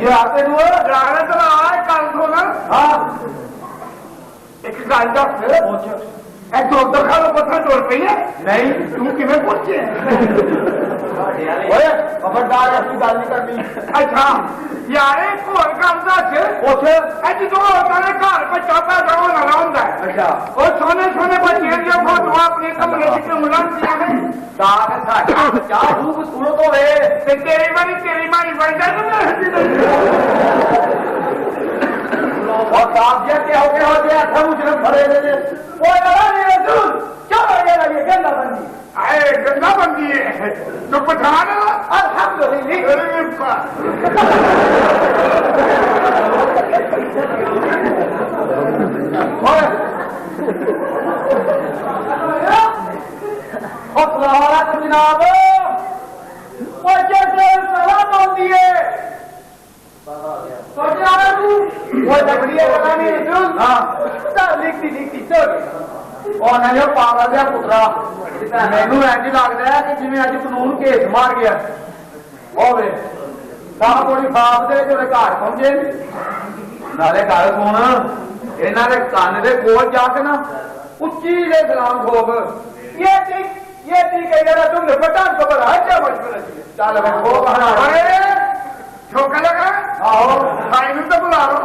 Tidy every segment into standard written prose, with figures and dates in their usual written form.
यार तेन ड्राइवर चला कल सुन हाँ एक गल दस ऐसे उधर खा लो पत्थर टोल पी है नहीं तू किमें पहुंचे खबरदार ऐसी गल नहीं करनी अच्छा यार एक होर गल दस पुछ जो घर बच्चा पैदा होने वाला होंगे अच्छा वो सोने सोने बच्चे जो फोटो अपने कमरे च मिलन बच्चा खूबसूरत हो तेरी मारी बन जाए और साहब जी क्या हो गया अच्छा मुझे भरे दे वो चलो ये गंदा बंदी आए गंदा बंदी है तो पठान जनाब सलाम आती है पागल दिया पुत्रा मैनू इंज लगता है कि जिम्मे अज कानून केस मार गया होवे थोड़ी बाप दे जो घर पहुंचे नाले गल सुन इन्हों के कान के कोल जाके ना उच्ची दे सलाम ठोक ये ठीक है जरा तुमने पता तो बड़ा अच्छा मशवरा चल ठोक ठोका लगा आओ भाई तो बुला लो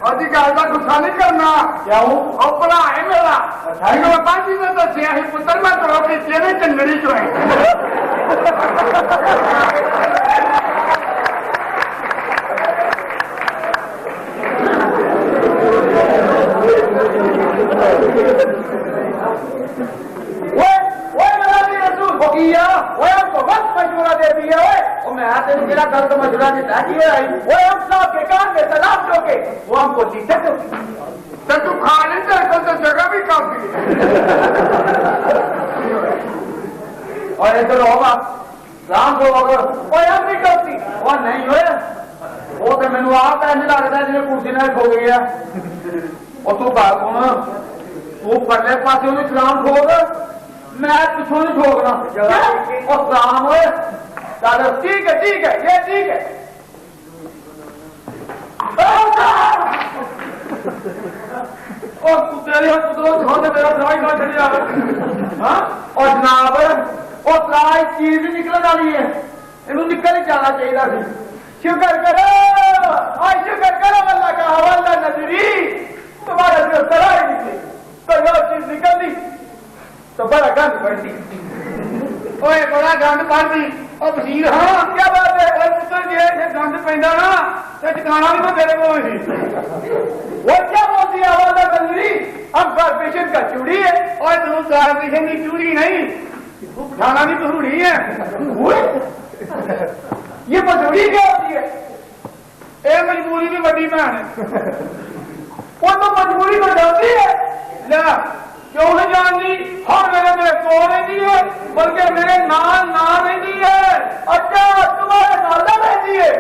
अभी गल का गुस्सा नहीं करना क्यों भला है मेरा बाबा जी ने दसिया पुत्र मैं तो तेरे चंगड़ी चो है मशवरा दे दिया मैं तेन मेरा गलत मशवरा दिता वो हम साहब के काम में तलाश दोगे वो हमको जीते तो तू खा नहीं सकता तो जगह भी काफी और इधर होगा राम को अगर कोई हम नहीं करती वो नहीं हुए वो तो मैनू आप इंज लगता है जिन्हें कुर्सी ने ठोक गया और तू बात सुन तू परले पासे उन्हें सलाम ठोक मैं पिछों नहीं ठोकना और सलाम होए चल ठीक है ये ठीक है और जनाब और सलाह चीज निकल वाली है इन्हों निकल ही जाना चाहिए शुक्र करो अल्लाह का हवाला नजरी तुम्हारे जो सलाह निकली तो यह चीज निकलनी तो बड़ा गंद पड़ती बड़ा गंद पड़ती और वजीर हाँ क्या बात है पुत्र जी गंद पैदा ना तो ठिकाना भी तो तेरे को वो क्या बोलती है हवाला नजरी हम कॉर्पोरेशन का चूड़ी है और तुम कॉर्पोरेशन की चूड़ी नहीं खाना भी तूड़ी है ये मजबूरी क्या होती है ये मजबूरी भी बड़ी बहन है वो तो मजबूरी तो जानती है क्यों नहीं जानती और मेरे कोल रहती है बल्कि मेरे नाल रहती है अच्छा तुम्हारे नाल रहती है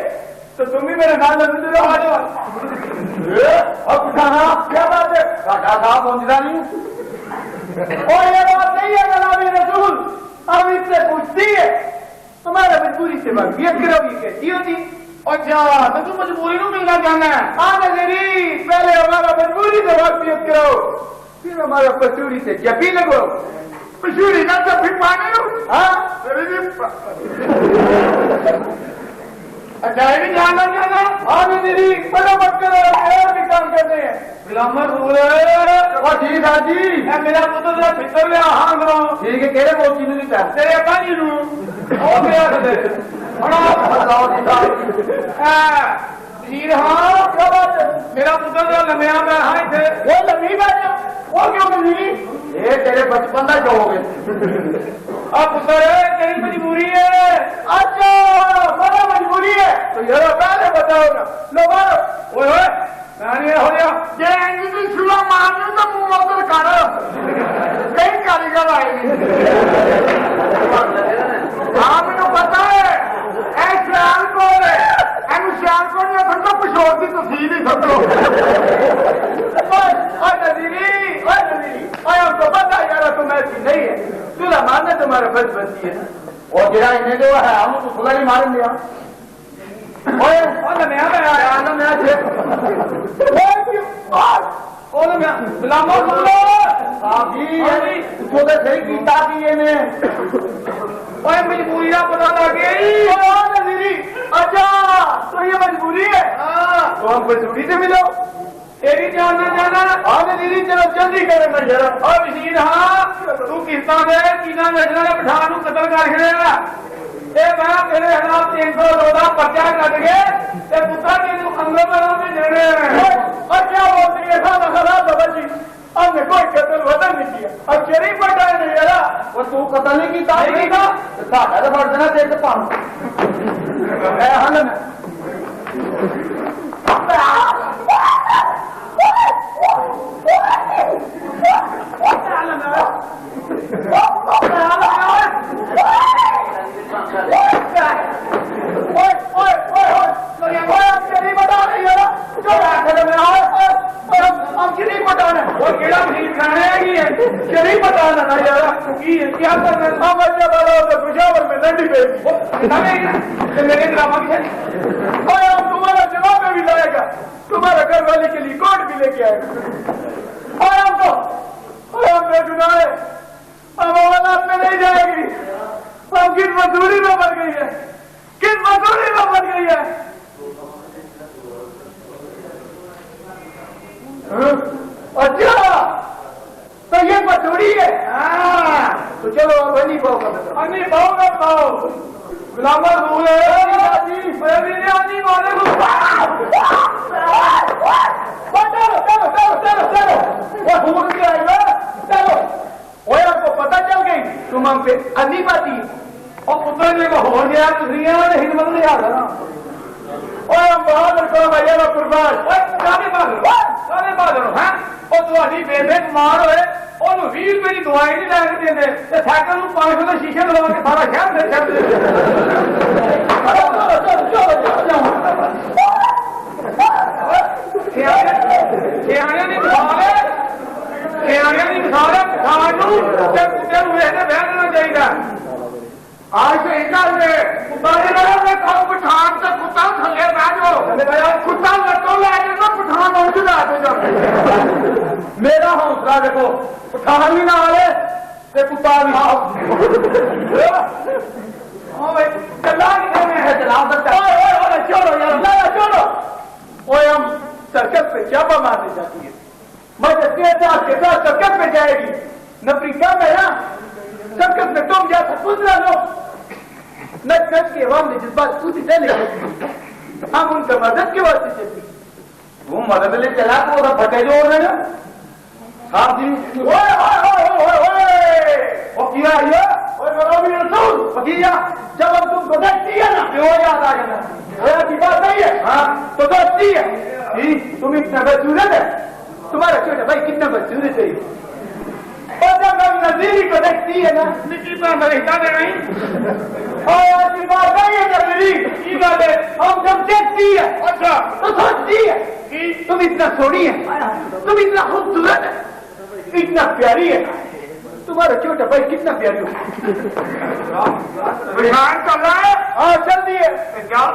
तो तुम भी मेरे नाल रहते हो अब क्या बात है साडा साहब पहुंचता नहीं और ये बात नहीं है जनाबे रसूल अब इससे पूछती है तुम्हारा मजबूरी से वक्फियत करोगी कैसी होती अच्छा तो तुम मजबूरी को मिलना चाहना है हाँ नजरी पहले हमारा मजबूरी से वक्फियत करो फिर हमारा पसूरी से जफी लगो पसूरी का जफी पाने लो हाँ अच्छा ये भी जानना चाहना हाँ नजरी बड़ा मत करो और भी काम करते हैं गुलामर रूल ठीक है जी मेरा पुत्र जरा फिक्र लिया हाँ करो ठीक है केड़े मोची ने दिता तेरे अब्बा जी नू ओ मेरा दे बड़ा बताओ जी वजीर हाँ क्या बात है मेरा पुत्र जरा लम्बिया मैं हाँ थे वो लम्बी बात वो क्यों वजीरी ये तेरे बचपन का शौक है अब पुत्र तेरी मजबूरी है अच्छा बड़ा मजबूरी है तो यार पहले बताओ ना लो मारो ओए हो गया जे इंग्लिश सुला मारने तो मुंह उधर कर कई कारीगर आए हाँ मैंने पता है सियालकोट है सियालकोट ने समझो पिछोड़ की तहसील ही समझो नजीरी हमको पता यार तुम ऐसी नहीं है सुना तुम्हारे फर्ज बनती है और जरा इन्हें जो है हम तो खुला ही मार लिया ओए ओए मैं आया ना मैं ओए मैं गुलामो सुन लो साहब जी तो सही कीता कि इन्हें ओए मजबूरी का पता लग गई नजीरी अच्छा तो ये मजबूरी है तो हम मजबूरी से मिलो तेरी जान ना जाना हाँ दीदी चलो जल्दी करे मैं जरा और मशीन हाँ तू किस्ता दे कीना बेचना ने पठान को कतल कर छड़ेगा ये मैं तेरे खिलाफ 314 पर्चा कट के ते पुत्रा तेनू अंदर में जड़े और क्या बोलती है खाना खराब बाबा जी हमने कोई कतल वतन नहीं किया अब शरीफ पटा है नहीं यार वो तू कतल नहीं की नहीं का साडा तो फर्ज ना देख पाऊं ए हल में क्या कर रहे मेरे ड्रामा की तुम्हारा जवाब में भी लाएगा तुम्हारा घर वाले के लिए कोर्ट भी लेके आएगा और हमको गुनाह है अब औलाद में नहीं जाएगी हम किस मजदूरी में मर गई है किस मजदूरी में मर गई है अच्छा तो ये मजदूरी है तो चलो वही पाओ गुलाम आपको पता चल गई तुम हम पे अन्नी बाती और पुत्र ने को हो गया हिम्मत नहीं आ रहा और हम बहादुर को भैया का कुर्बान सारे बहादुर हैं और तुम्हारी बेबे बीमार होए और 20 रुपए की दवाई नहीं लैके देंगे साइकिल 500 का शीशे लगा के सारा शहर से आज तो इतना पठान से कुत्ता थले बैठो कुत्ता लटो लैके तो पठान मौजूद आते जाते मेरा हौसला देखो पठान भी ना आए कुत्ता भी हाँ भाई चला है चला सकता चलो यार चलो ओए हम सर्कस पे चापा मारने जाती है मगर के साथ सर्कस पे जाएगी नफरीका में ना सर्कस में तुम जैसा गुजरा लो नच नच के अवाम ने जज्बात सूती चले हम उनका मदद के वास्ते चलती वो मदद ले चला तो वो फटे जो हो रहे साहब जी वो किया ये भतीजा जब हम तुमको देखती है ना वो याद आ जाना की बात नहीं है हाँ तो दोस्ती है तुम इतना बदसूरत है तुम्हारा छोटा भाई कितना बदसूरत है और जब हम नजीरी को देखती है ना निकी पर रहता नहीं और की बात नहीं है नजीरी की बात है हम जब देखती है अच्छा तो सोचती है कि तुम इतना सोनी है तुम इतना खूबसूरत है इतना प्यारी है तुम्हारा छोटा भाई कितना प्यारी हो विधान चल रहा है हाँ चल दी है क्या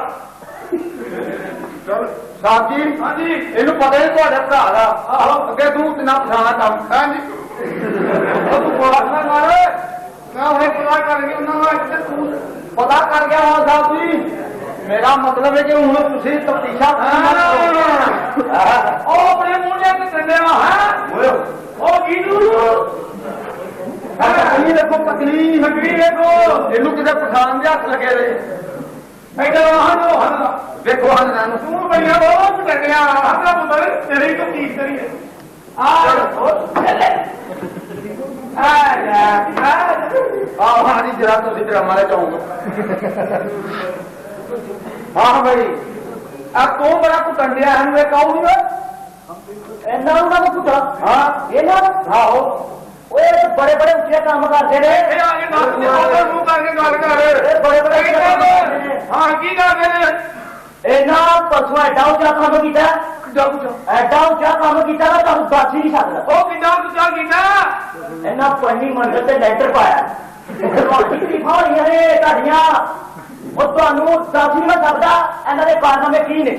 साहब जी हाँ जी इन्हों पता नहीं थोड़ा भरा का अगे तू इतना पछाना काम हाँ जी तू पढ़ा मारे मैं उन्हें पता कर गया हाँ साहब जी मेरा मतलब है कि उन्होंने तुझे तफ्तीशा अपने मुंह लेके चले देखो तकलीफ देखो इनू किसी पठान के हथ लगे रहे देखो तू भैया बहुत टंडिया पुत्र तेरी तो की करी हाँ जी जरा तो ड्रामा ले चाहूंगा हाँ भाई अब तू बड़ा कुटंडिया है मैं कहूँ पुत्र हाँ ये ना हाँ बड़े बड़े ऊंचे काम करते रहे बड़े बड़े हाँ की ना परसों एडा ऊंचा काम किया एडा ऊंचा काम किया ना तुम दस ही नहीं सकता पंजी मंजिल से लेंटर पाया ਤੁਹਾਡੀਆਂ ਉਹ ਤੁਹਾਨੂੰ ਦੱਸ ਨਹੀਂ ਮੈਂ ਸਕਦਾ ਇਹਨਾਂ ਦੇ ਕਾਰਨਾਮੇ ਕੀ ਨੇ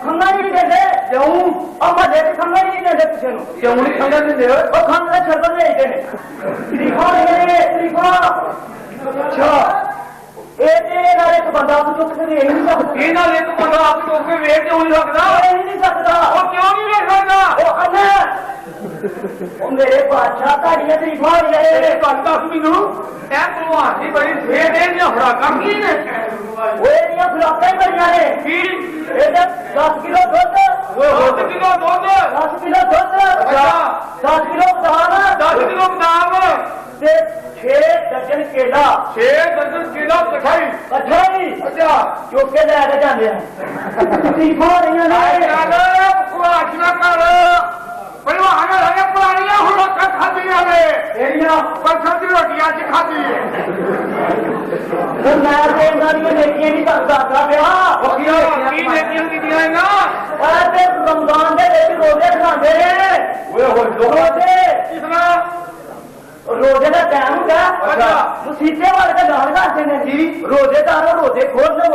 ਖੰਗਾ ਨਹੀਂ ਦਿੰਦੇ ਕਿਉਂ ਉਹ ਮੱਲੇ ਤੇ ਖੰਗਾ ਨਹੀਂ ਦਿੰਦੇ ਕਿਸੇ ਨੂੰ ਕਿਉਂ ਨਹੀਂ ਖੰਗਾ ਦਿੰਦੇ ਉਹ ਖੰਗ ਦਾ ਛੱਪੜ ਭੇਜਦੇ ਨੇ ਤਰੀਫਾ ਅੱਛਾ ਇਹ ਨਾਲ ਇੱਕ ਬੰਦਾ ਆਪ ਚੁੱਕ ਕੇ ਵੇਖ ਨਹੀਂ ਸਕਦਾ ਇਹ ਨਾਲ ਇੱਕ ਬੰਦਾ ਆਪ ਚੁੱਕ ਕੇ ਵੇਖ ਕਿਉਂ ਨਹੀਂ ਸਕਦਾ ਇਹ ਨਹੀਂ ਸਕਦਾ ਉਹ ਕਿਉਂ ਨਹੀਂ ਵੇਖ ਸਕਦਾ ਉਹ ਅੰਨਾ ਉਹ ਮੇਰੇ ਬਾਦਸ਼ਾਹ ਤੁਹਾਡੀਆਂ ਤਰੀਫਾਂ ਹੋ ਰਹੀਆਂ ਨੇ ਗੱਲ ਦੱਸ ਮੈਨੂੰ ਇਹ ਭਲਵਾਨ ਦੀ ਬੜੀ ਫੇਰ ਇਹਦੀਆਂ ਖੁਰਾਕਾਂ ਕੀ ਨੇ ਉਹ ਇਹਦੀਆਂ ਖੁਰਾਕਾਂ ਹੀ ਬੜੀਆਂ ਨੇ ਕੀ ਇਹਦਾ 10 ਕਿਲੋ ਦੁੱਧ 10 ਕਿਲੋ ਦੁੱਧ 10 ਕਿਲੋ ਦੁੱਧ ਅੱਛਾ 10 ਕਿਲੋ ਬਦਾਮ 10 ਕਿਲੋ ਬਦਾਮ ਤੇ 6 ਦਰਜਨ ਕੇਲਾ 6 ਦਰਜਨ ਕੇਲਾ ਕਠਾਈ ਅੱਛਾ ਚੁੱਕ ਕੇ ਲੈ ਕੇ ਜਾਂਦੇ ਆ ਤਰੀਫਾਂ ਹੋ ਰਹੀਆਂ ਨੇ ਖੁਰਾਕ ਨਾ ਕਰ ਪਹਿਲਵਾਨ ਹੈਗੇ ਪੁਰਾਣੀਆਂ ਹੁਣ ਲੋਕਾਂ ਖਾਧੀਆਂ ਨੇ ਇਹਦੀਆਂ ਪਰਸੋਂ ਦੀ ਰੋਟੀਆਂ ਚ ਖਾਧੀ ਹੈ ਮੈਂ ਤੇ ਇਹਨਾਂ ਦੀਆਂ ਨੇਕੀਆਂ ਨਹੀਂ ਦੱਸਦਾ ਪਿਆ ਕੀ ਨੇਕੀਆਂ ਕੀਤੀਆਂ ਇਹਨਾਂ ਤੇ ਰਮਜ਼ਾਨ ਦੇ ਵਿੱਚ ਰੋਜ਼ੇ ਖਾਂਦੇ ਨੇ ਓਏ ਹੋਏ ਰੋਜ਼ੇ ਕਿਸਨਾ ਰੋਜ਼ੇ ਦਾ ਟਾਈਮ ਹੁੰਦਾ ਮਸੀਤੇ ਵਾਲੇ ਤਾਂ ਨਾਲ ਕਰਦੇ ਨੇ ਜੀ ਰੋਜ਼ੇਦਾਰ ਰੋਜ਼ੇ ਖੋਲ ਲਓ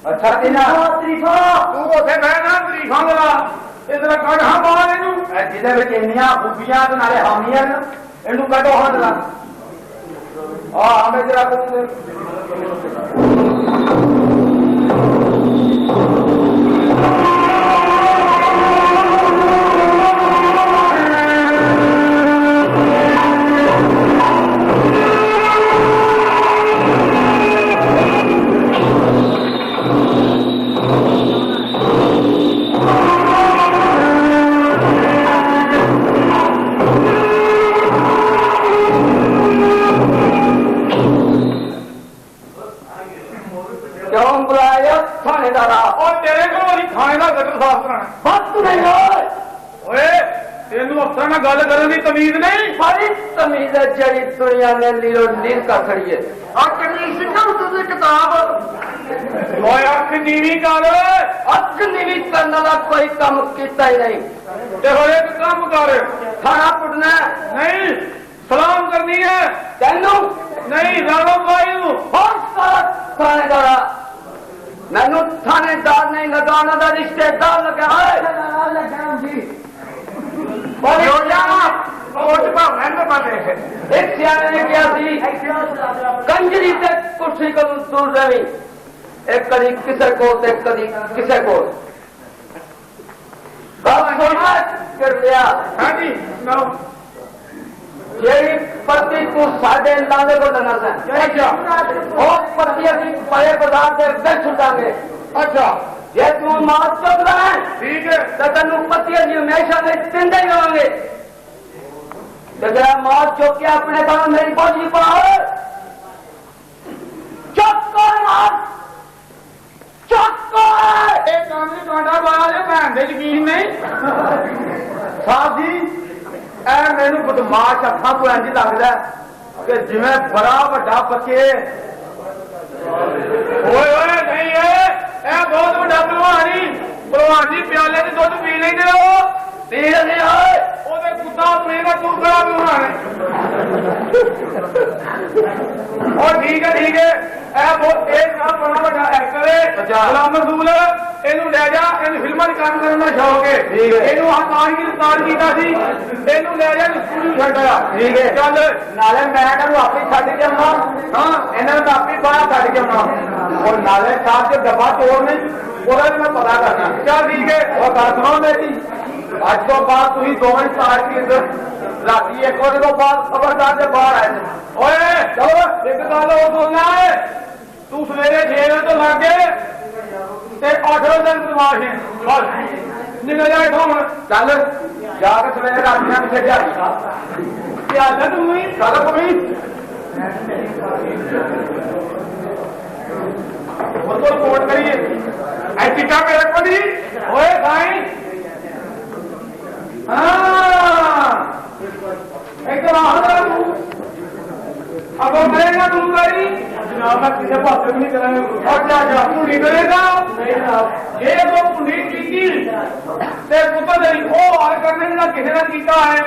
ਅੱਛਾ ਇਹਨਾਂ ਤਰੀਫਾਂ ਤੂੰ ਉੱਥੇ ਬਹਿ ਨਾ ਤਰੀਫਾਂ ਦਾ ਇਹਦਾ ਕੱਢ ਹਾਂ ਬਾਹਰ ਇਹਨੂੰ ਜਿਹਦੇ ਵਿੱਚ ਇੰਨੀਆਂ ਖੂਬੀਆਂ ਤੇ ਨਾਲੇ ਹਾਮੀਆਂ ਇਹਨੂੰ ਕੱਢੋ ਹਾਂ ਜਰਾ ਹਮੇ ਜਰਾ ਗੱਲ ਕਰਨ ਦੀ ਤਮੀਜ਼ ਨਹੀਂ ਸਾਰੀ ਤਮੀਜ਼ ਹੈ ਜਿਹੜੀ ਦੁਨੀਆ ਨੇ ਲੀਰੋ ਲੀਰ ਕਰ ਖੜੀ ਹੈ ਅੱਖ ਨਹੀਂ ਸਿੱਖਾਂ ਤੁਸੀਂ ਕਿਤਾਬ ਓਏ ਅੱਖ ਨੀਵੀਂ ਕਰ ਅੱਖ ਨੀਵੀਂ ਕਰਨ ਵਾਲਾ ਕੋਈ ਕੰਮ ਕੀਤਾ ਹੀ ਨਹੀਂ ਤੇ ਹੋਏ ਇੱਕ ਕੰਮ ਕਰ ਖਾਣਾ ਪੁੱਟਣਾ ਨਹੀਂ ਸਲਾਮ ਕਰਨੀ ਹੈ ਤੈਨੂੰ ਨਹੀਂ ਰਾਣੋ ਭਾਈ ਨੂੰ ਹੋਰ ਸਾਰਾ ਥਾਣੇਦਾਰਾ ਮੈਨੂੰ ਥਾਣੇਦਾਰ ਨਹੀਂ ਲਗਾਉਣਾ ਦਾ ਰਿਸ਼ਤੇਦਾਰ ਲਗਾ ਹੈ ਜੀ एक सियाने ने क्या सी कंजरी से कुर्सी को दूर रही एक कदी किसे को कदी किसे को कर लिया हाँ जी यही पति को साढ़े लाने को देना था और पति अभी बड़े बाजार से बेच छुटांगे अच्छा ये तू मार चुक रहा है ठीक है तो तेन पति जी हमेशा में जिंदा ही रहोगे तो जरा मार चुक के अपने काम मेरी पहुंची पाओ चुप कर मार चुप कर एक काम नहीं ਤੁਹਾਡਾ ਬਾਹਰ ਹੈ ਭੈਣ ਦੇ ਯਕੀਨ ਨਹੀਂ ਸਾਹਿਬ ਜੀ ਇਹ ਮੈਨੂੰ ਬਦਮਾਸ਼ ਅੱਖਾਂ ਤੋਂ ਇੰਜ ਲੱਗਦਾ ਕਿ ਜਿਵੇਂ ਬੜਾ ਵੱਡਾ ਬੱਚੇ ਓਏ ਓਏ ਨਹੀਂ ਇਹ ਬਹੁਤ ਵੱਡਾ ਭਲਵਾਨ ਜੀ ਪਿਆਲੇ ਦੇ ਦੁੱਧ ਪੀ ਲੈਂਦੇ ਹੋ ਪੀ ਲੈਂਦੇ ਓਏ ਉਹਦੇ ਕੁੱਤਾ ਆਪਣੇ ਦਾ ਤੂੰ ਬੜਾ ਭਲਵਾਨ ਹੈ ਉਹ ਠੀਕ ਹੈ ਇਹ ਬਹੁਤ ਤੇਜ਼ ਕੰਮ ਬੜਾ ਵੱਡਾ ਐਕਟਰ ਹੈ ਗੁਲਾਮ ਰਸੂਲ ਇਹਨੂੰ ਲੈ ਜਾ ਇਹਨੂੰ ਫਿਲਮਾਂ ਦੀ ਕੰਮ ਕਰਨ ਦਾ ਸ਼ੌਕ ਹੈ ਇਹਨੂੰ ਹਤਾਰ ਕੀਤਾ ਸੀ ਇਹਨੂੰ ਲੈ ਜਾ ਸਕੂਲ ਛੱਡ ਆ ਠੀਕ ਹੈ ਚੱਲ ਨਾਲੇ ਮੈਂ ਕਹਿੰਦਾ ਆਪੇ ਛੱਡ ਕੇ ਆਉਣਾ ਹਾਂ ਇਹਨਾਂ ਨੂੰ ਆਪੇ ਬਾਹਰ ਛੱਡ ਕੇ ਆਉਣਾ और नाले साहब के डब्बा तोड़ने पूरा मैं पता करना क्या ठीक है और बात सुनो मेरी आज तो बाद तुम दोवें साल की राती एक बजे तो बाद खबरदार से बाहर आए ओए चलो एक गल और सुनना है तू सवेरे 6 बजे तो लग गए 8 बजे तक दिमाग है बस निकल जाए हम चल जाकर सवेरे रात में पीछे जा क्या तुम चलो कभी वो तो रिपोर्ट करिए ऐसी क्या पे रखो दी ओए भाई हाँ एकदम अब करेगा तुम गाड़ी जनाब किसी पास भी नहीं करेंगे और क्या तू नहीं करेगा नहीं जनाब ये वो पुंडी की ते पुत्र दे ओ हाल करने ना किसी ने कीता है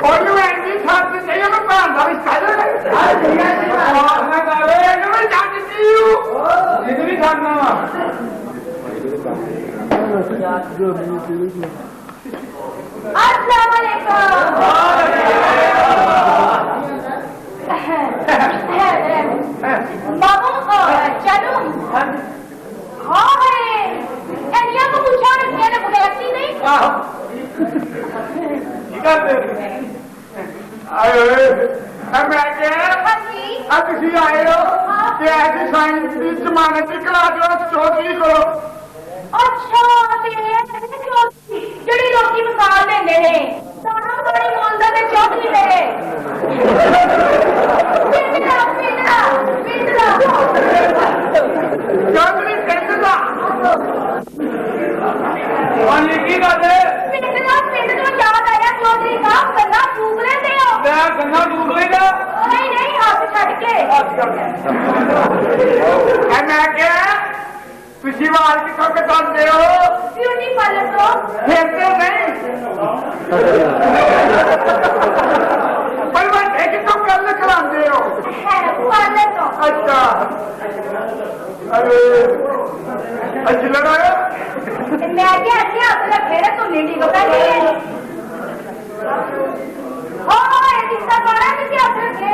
कोई एंटी साथ नहीं मैं भैन का रिश्ता है ना करे मैं जानती हूं जिद भी करना अस्सलाम वालेकुम बाबू चलो हाँ है एनिया को पूछा एनिया ने बुलाती नहीं मैं क्या अब तुम आए हो कि ऐसी साइंस की जमानत की क्लास चौधरी करो अच्छा ਜਿਹੜੀ ਲੋਕੀ ਮਿਸਾਲ ਦਿੰਦੇ ਨੇ ਸਾਡਾ ਬੜੀ ਬੋਲਦਾ ਤੇ ਚੌਧਰੀ ਨੇ ਚੌਧਰੀ ਪਿੰਡ ਦਾ ਹਾਂਜੀ ਕੀ ਗੱਲ ਹੈ ਪਿੰਡ ਤੋਂ ਯਾਦ ਆਇਆ ਚੌਧਰੀ ਸਾਹਿਬ ਗੰਨਾ ਫੂਕ ਲੈਂਦੇ ਹੋ ਮੈਂ ਗੰਨਾ ਡੂਬ ਲੈਂਦਾ ਨਹੀਂ ਹੱਥ ਛੱਡ ਕੇ ਮੈਂ ਕਿਹਾ ਤੁਸੀਂ ਵਾਲ ਕਿੱਥੋਂ ਕਟਾਉਂਦੇ ਹੋ ਬਿਊਟੀ ਪਾਰਲਰ ਤੋਂ ਫਿਰ ਤੇ ਨਹੀਂ ਪਰ ਮੈਂ ਕਿੱਥੋਂ ਗੱਲ ਕਰਾਉਂਦੇ ਹੋ ਪਾਰਲਰ ਤੋਂ ਅੱਛਾ ਅਰੇ ਅੱਜ ਲੜਾਇਆ ਮੈਂ ਕਿਹਾ ਅੱਗੇ ਹੱਥ ਰੱਖੇ ਨੇ ਤੂੰ ਨੀਡੀ ਕੋ ਕਹਿੰਦੀ ਹੈ ਇਹ ਦਿਸਦਾ ਕੋਣਾ ਤੇ ਹੱਥ ਰੱਖੇ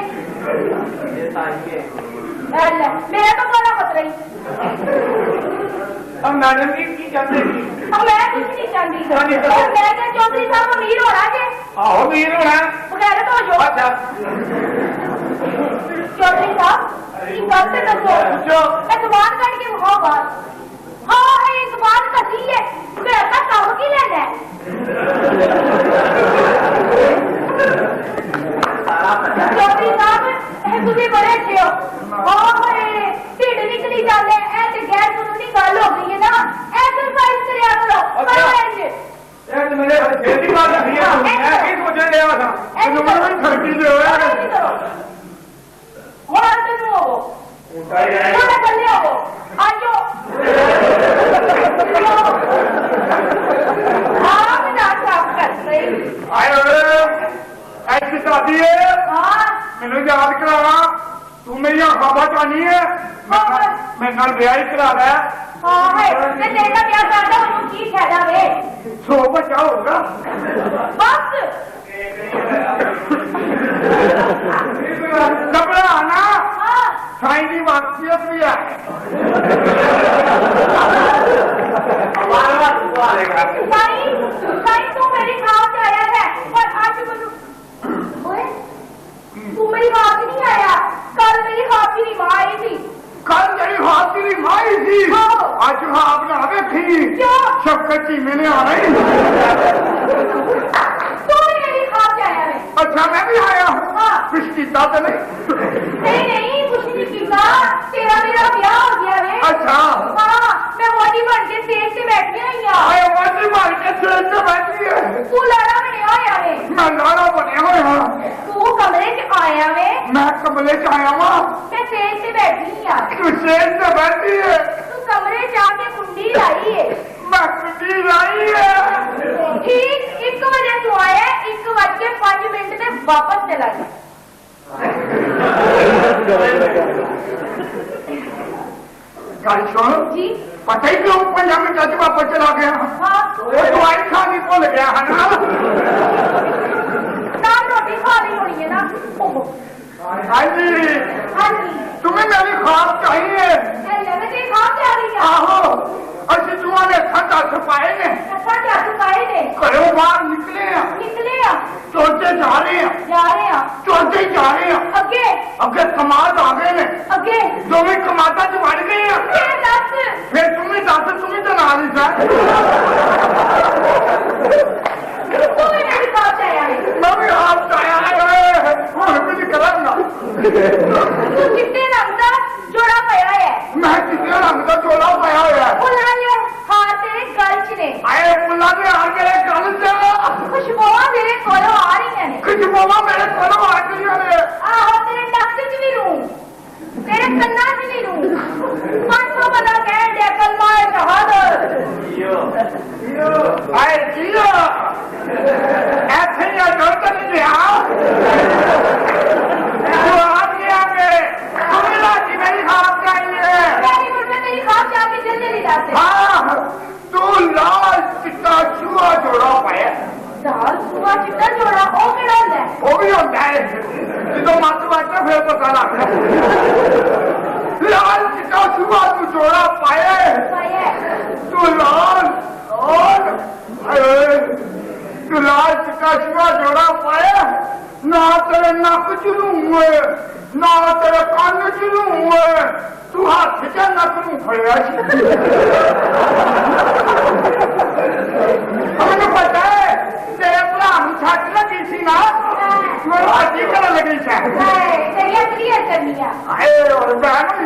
ਲੈ ਮੇਰੇ ਤੋਂ ਕੋਣਾ ਮਤ ਰਹੀ अब मैडम जी की चाहते थी मैं कुछ नहीं चाहती मैं क्या चौधरी साहब अमीर होना है आहो वीर होना बगैर तो जो अच्छा चौधरी साहब एक बात से दसो जुबान काट के विखाओ बात हाँ है जुबान कसी है मैं अपना काम की लेना है चौधरी साहब तुम बड़े अच्छे हो हाँ है ढिड निकली जाते ऐसे गैर कानूनी गल हो गई है ना एक्सरसाइज करया करो मेरे फिर की बात रखी है मैं की सोचने गया था मैं खर्ची दे और तुम हो थोड़ा चले हो आजो हाँ मैं नाक साफ कर रही आए ऐसी शादी है हाँ मैंने याद करावा तू मेरी खाबा चाहनी है मैं नाल ब्याह ही करा रहा हाँ है मैं तेरा क्या करता हूँ की फायदा वे सो बचा होगा बस घबराना हाँ साईं की वाकफियत भी है साईं तू मेरी खास से आया है और आज ओए तू मेरी बात नहीं आया कल मेरी खास की माँ आई थी कल तेरी हाथ की माई थी आज आप ना देखी क्यों शफकत जी मैंने आ रही तू भी मेरी खास से आया है अच्छा मैं भी आया हूँ हाँ कुछ कीता तो नहीं नहीं कुछ नहीं किया तेरा मेरा ब्याह हो गया है अच्छा हाँ मैं मोटी बन के स्टेज से बैठी हुई हूँ आए वाली मार के स्टेज पे बैठी है तू लाड़ा बने होया है मैं लाड़ा बने हुए हाँ तू कमरे च आया है मैं कमरे च आया हुआ मैं स्टेज से बैठी हूँ तू स्टेज पे बैठी है तू कमरे जाके कुंडी लाई है मैं कुंडी लाई है ठीक 1 बजे तू आया 1:05 में वापस चला गया गल सुन जी पता ही क्यों 5 मिनट से वापस चला गया हाँ वो दवाई खानी भूल गया है ना नाम रोटी खा ली होनी है ना हाँ जी हाँ जी तुम्हें मेरी खास चाहिए मैं तेरी खा के आ गई आहो असि तुम्हारे ठंडा छपाए ने अच्छा क्या तू पाए ने घरों बाहर निकले हैं निकले चौथे जा रहे हैं जा रहे हैं चौथे जा रहे हैं अगे अगे कमाद आ गए ने अगे दोवें कमादा च बढ़ गए हैं फिर दस फिर तुम्हें दस तुम्हें तो ना दी सर तू भी मेरी बात आया है मैं भी हाथ आया है हूं भी नहीं करूंगा तू चिट्टे रंग का जोड़ा पाया है मैं कितने रंग का चोला पाया हुआ है फुल्लां ने हाथ तेरे गल च ने आए फुल्ला ने हार मेरे गल च खुशबुआं मेरे कोलों आ रही ने खुशबुआं मेरे कोलों आ रही ने आहो तेरे नक च भी रूं तेरे ਕੰਨਾਂ ਚ ਨਹੀਂ ਨੂੰ ਮਾਥਾ ਬਣਾ ਕਹਿ ਦੇ ਕਲਮਾ ਸ਼ਹਾਦਤ ਆਏ ਜੀਓ ਐਥੇ ਆ ਡੋਟ ਨਹੀਂ ਗਿਆ ਤੂੰ ਆ ਗਿਆ ਕੇ ਤੂੰ ਲਾਜੀ ਮੇਰੀ ਖਾਬ ਚਾਹੀਏ मेरी मुझे मेरी खाब जाके जल्दी नहीं जाते हाँ तू लाल चिट्टा चूहा जोड़ा पाया दाल सुबह चिट्टा जोड़ा ओ मेरा है वो भी होता है जो मत बच्चा फिर पता लगता लाल चिट्टा चूहा तू जोड़ा पाया तू लाल तू लाल चिट्टा चूहा जोड़ा पाया ना तेरे नक चलू ना तेरे कान चलू तू हाथ च नक नू फड़िया मैंने पता है तेरे भरा छट लगी सी ना मैं आज ही कर लगी सी तेरी क्लियर करनी है और बहन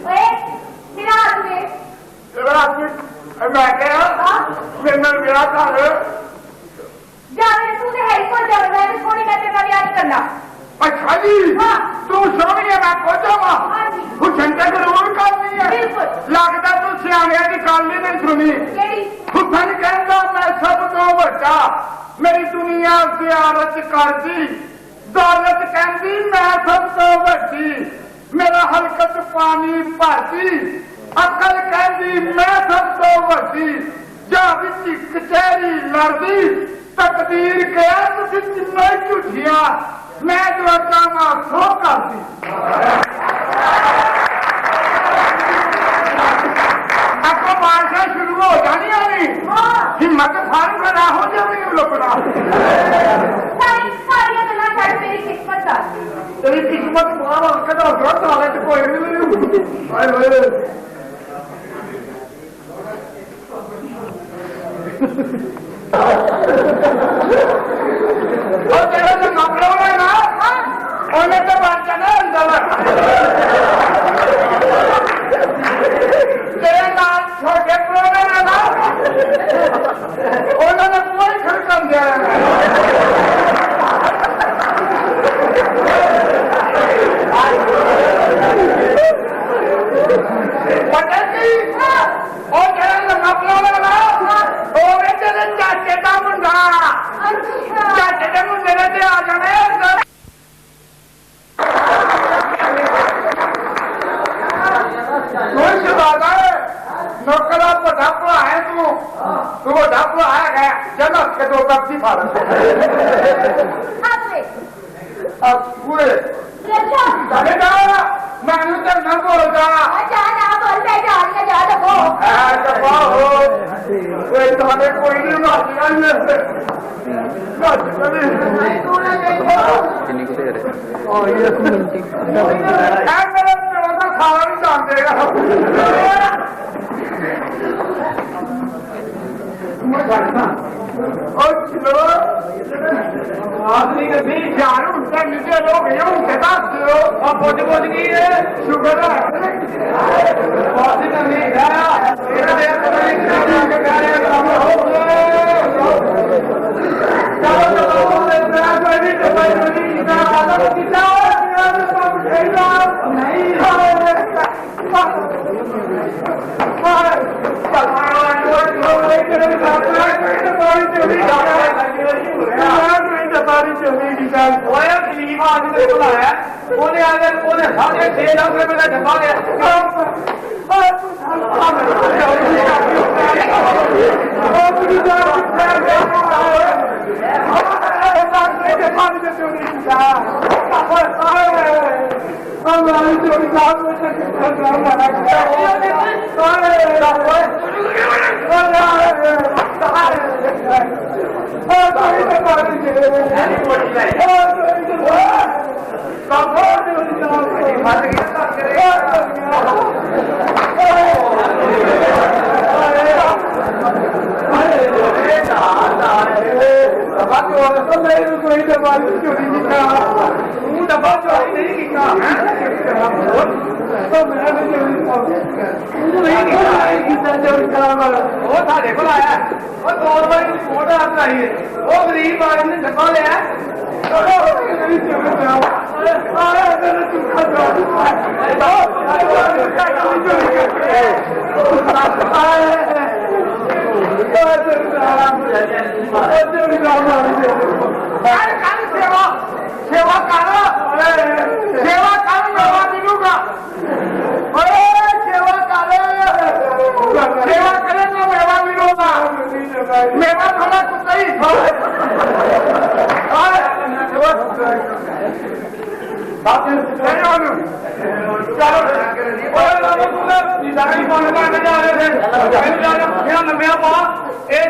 ओए मेरा हाथ में मैं क्या फिर मैं मेरा घर जाने तूने है ही को जाना है थोड़ी मैं तेरा याद करना अच्छा जी तू सोनिए मैं खोजा वा कुछ घंटे जरूर करनी है लगता तू सियाने की गल ही नहीं सुनी खुदन कहता मैं सब तो बड़ा मेरी दुनिया जियारत करती दौलत कहती मैं सब तो बड़ी मेरा हलकत पानी भरती अकल कहती मैं सब तो बड़ी जा विच कचहरी लड़ती तकदीर कह तुझ जिन्ना झूठिया मैं जो काम सो करती आपको बारिशा शुरू हो जानी आनी हिम्मत फार खड़ा हो जाए लोकड़ा सारी गल्ला छड़ मेरी किस्मत दा तेरी किस्मत बाहर कदा गलत हाले च कोई नहीं हाय हाय और तेरा जो नौकरा है ना उन्हें तो बात करना अंदर तेरे नाम छोटे प्रोग्राम है ना उन्होंने कोई खर्च दिया पता नहीं और तेरा नौकरा है ना और तेरे चाचे का मुंडा चाचे के मुंडे ने आ जाने नौकरा बड़ा भरा है तू बड़ा भरा है जनक के दो कब्जी फाड़ हाथ में पूरे मैनू तो न बोलता जा ना बोलते जा देखो तुम्हारे कोई नहीं मेरे प्यो का खाना भी जान देगा आदमी के भी जान उनसे नीचे लोग ये उनके साथ हो और बोझ की है शुगर है नहीं गया उन्हें अगर उन्हें 6.5 लाख रुपए का धब्बा वो था देखो आया और 2 बार रिपोर्ट आता चाहिए वो गरीब आदमी ने धक्का लिया सेवा कर मेवा मिलूगा सेवा करेंगे मेवा मिलूगा मेवा थोड़ा तो सही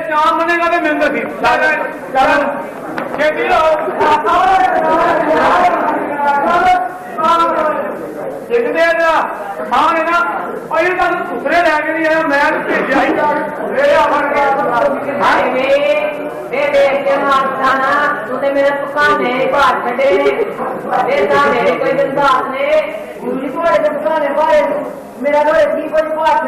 चार बनेगा तो मेहनत थी खेती देखते खान है ना और ये दूसरे लैके नहीं है मैं भेजा ही तूने मेरे पकाने बाहर छड़े मेरे कोई बंदास ने घोड़े के पकाने बाहर मेरा घोड़े की कोई बात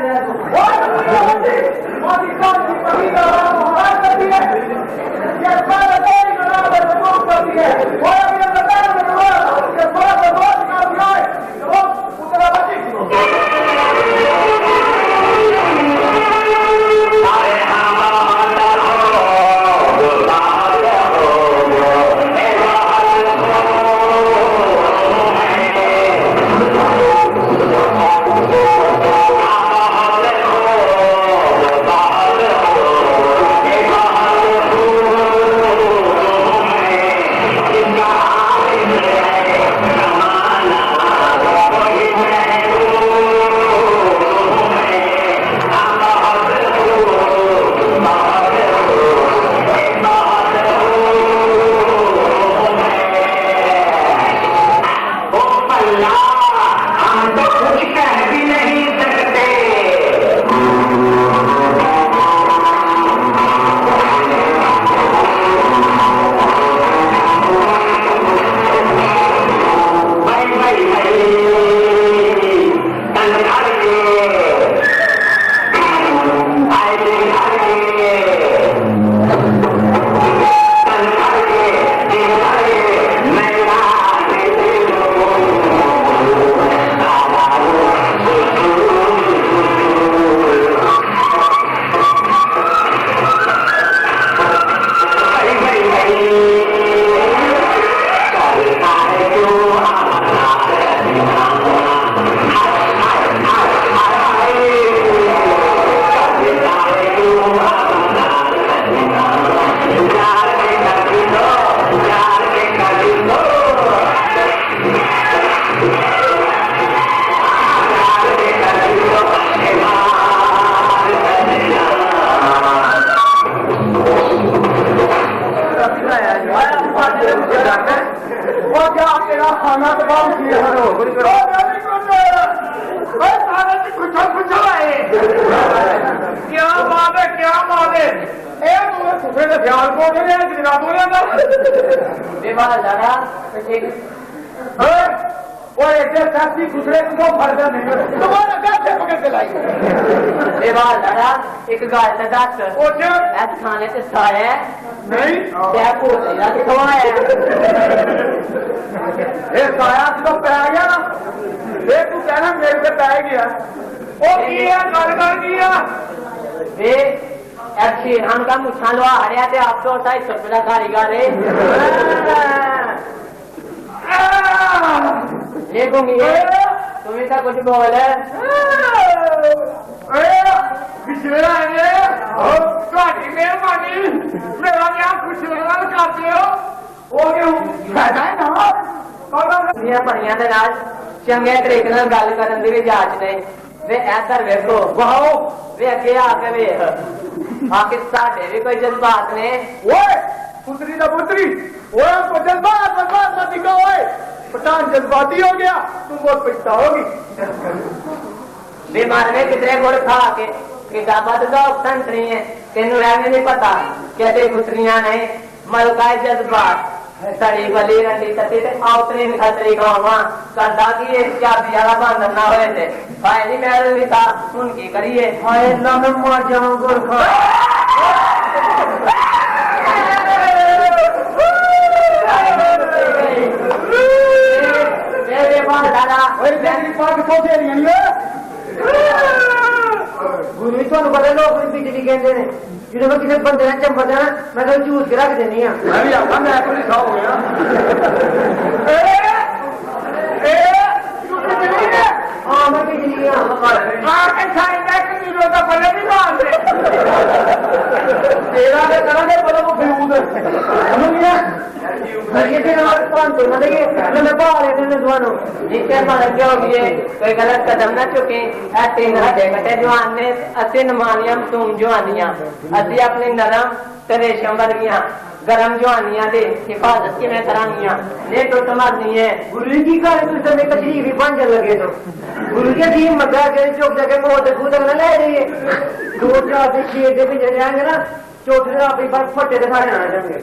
खाना तमाम किया क्या बात है क्या बात है ख्याल को और एक साथी दूसरे को फायदा नहीं है तुम्हारा कैसे पकड़ के लाई एक गाल का डॉक्टर ऐसे खाने से साया नहीं ये साया तो पै गया ना ये तू कहना मेरे से पै गया वो किया कर किया वे शेरहान का मुछा लो आ रहा थे आप तो 250 रुपये का कारीगर है तुम्हें का कुछ बोल है पिछले आएंगे मेहरबानी मेरा क्या पिछले करते हो वो क्यों फायदा है ना बढ़िया के नाल चंगे तरीके नाल गल करन दी जांच नहीं वे ऐसा वेखो वाओ वे अगे आके वेख आके साडे भी कोई जज्बात ने ओए पुत्री ना पुत्री ओए को जज्बात मत दिखाओ ओए पठान जज्बाती हो गया तुम बहुत पछताओगी बीमार में कितने गुड़ खा के किताबा तो संतरी है तेनू रहने नहीं पता कहते पुत्रियां ने मलका जज्बात सड़ी गली रंडी तती ते आउतरी खतरी गावा करदा की ये चाबी वाला बंद ना होए थे भाई नहीं मैं भी था उनकी करिए हाय अल्लाह में मार जाऊं गुरखा ਜਦੋਂ ਮੈਂ ਕਿਸੇ ਬੰਦੇ ਨਾਲ ਚੰਬੜ ਜਾਣਾ ਮੈਂ ਤਾਂ ਝੂਠ ਕੇ ਰੱਖ ਦਿੰਦੀ ਆ ਮੈਂ ਵੀ ਆਖਾਂ ਮੈਂ ਕੋਈ ਸੌ ਹੋ ਗਿਆ ਹਾਂ ਮੈਂ ਬਿਜਲੀ ਆ ਕੇ ਸਾਈ ਦਾ ਕਿ ਜੀਰੋ ਦਾ ਬੱਲੇ ਨਹੀਂ ਮਾਰਦੇ ਤੇਰਾ ਤੇ ਕਰਾਂਗੇ ਬੜਾ ਕੋ ਫਿਊਦ ਸੁਣੀਏ मैं किसी और कौन तो मतलब मैं बाहर है ने दुआनो जिसके मन के हो गए कोई गलत कदम ना चुके ऐसे हटे कटे जवान ने अति नमानियां तुम जवानियां अति अपनी नरम ते रेशम वर्गियां गरम जवानियां दे हिफाजत की मैं करांगियां ने तो समझनी है गुरु जी का तो समय कचरी भी बन लगे तो गुरु जी की मजा के चौक जाके मोह से खुद न ले रही है दो चार से छह के भी जाएंगे ना चौथे आप एक बार फटे के सारे आना जाएंगे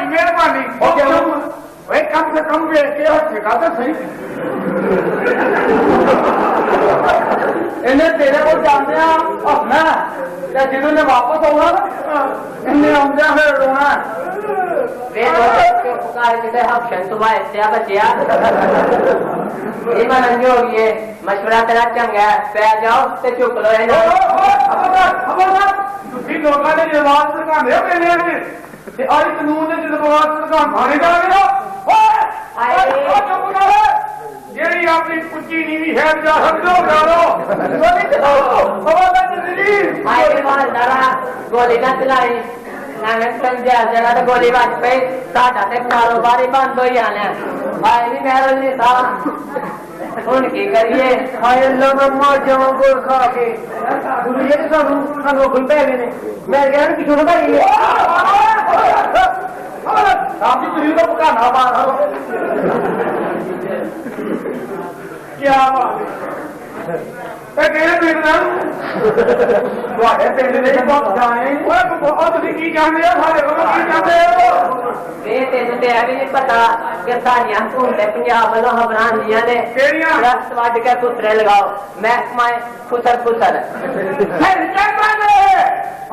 मेहरबानी कम से कम वेच के ठेका तो सही इन्हें तेरे को जाने हसना जिन्होंने वापस आना इन्हें आਉਂਦਿਆਂ फिर रोना मशवरा तेरा चंगा पै जाओ ते चुप लो तुसी लोगों ने रिवाज सिखाने मेरे आज कानून ने रिवाज सिखा खाने का ਜਿਹੜੀ ਆਪਣੀ ਪੁੱਜੀ ਨੀਵੀਂ ਹੈ ਜਾ ਸਮਝੋ ਗੋਲੀ ਨਾ ਚਲਾਈ ਮੈਂ ਸਮਝਿਆ ਜਰਾ ਤੇ ਗੋਲੀ ਵੱਜ ਪਈ ਸਾਡਾ ਤੇ ਕਾਰੋਬਾਰ ਹੀ ਬੰਦ ਹੋ ਜਾਣਾ ਹਾਏ ਨਹੀਂ ਮੈਂ ਨਹੀਂ ਸਾ ਹੁਣ ਕੀ ਕਰੀਏ ਹਾਏ ਅੱਲਾ ਮੈਂ ਮਰ ਜਾਵਾਂ ਗੋਲ ਖਾ ਕੇ ਗੁਰੂ ਜੀ ਸਾਨੂੰ ਕੋਈ ਪੈ ਗਏ ਨੇ ਮੈਂ ਕਿਹਾ ਕਿ ਕਿਉਂ ਨਾ ਕਰੀਏ आपकी तुझी को पकाना मार क्या बात है पिंड पिंड ने जाए तुम की जानते हो सारे की जानते हो तेन तो यह भी नहीं पता कि सारिया हुकूमतें पंजाब वालों खबर आंदियां ने रस्त वड के पुतरे लगाओ महकमा फुसर फुसर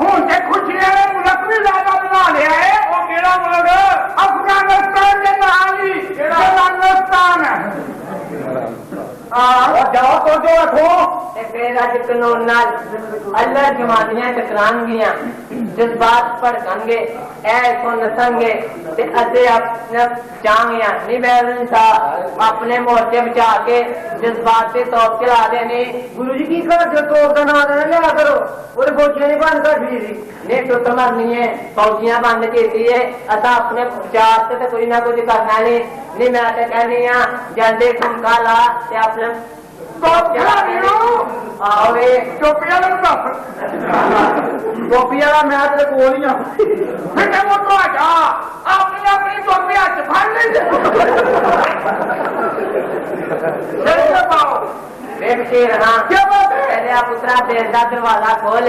हूं ते खुशियां ने मुल्क भी ज्यादा बना लिया है वो केड़ा मुल्क अफगानिस्तान के नाल ही अफगानिस्तान जाओ तो जो रखो फिर अज कानून नाल अल्लाह जमानियां टकरानगियां जज्बात भड़कणगे ऐसो नसंगे ते असे अपने चाहंगियां नहीं मैं सा अपने मोर्चे बचा के जज्बात से तौर चला देने गुरु जी की कर जो तोप का नाम लिया करो और फौजियां नहीं बंद कर दी थी नहीं तो समझनी है फौजियां बंद की है असा अपने प्रचार से कोई ना कुछ करना नहीं मैं तो कहनी हाँ जल्दी ठुमका ला ते अपने टोपिया टोपिया मैं तेरे कोल ही वो तो आजा अपनी अपनी टोपी हथ फड़ ले हाँ क्या बात है पहले आप उतरा देर का दरवाजा खोल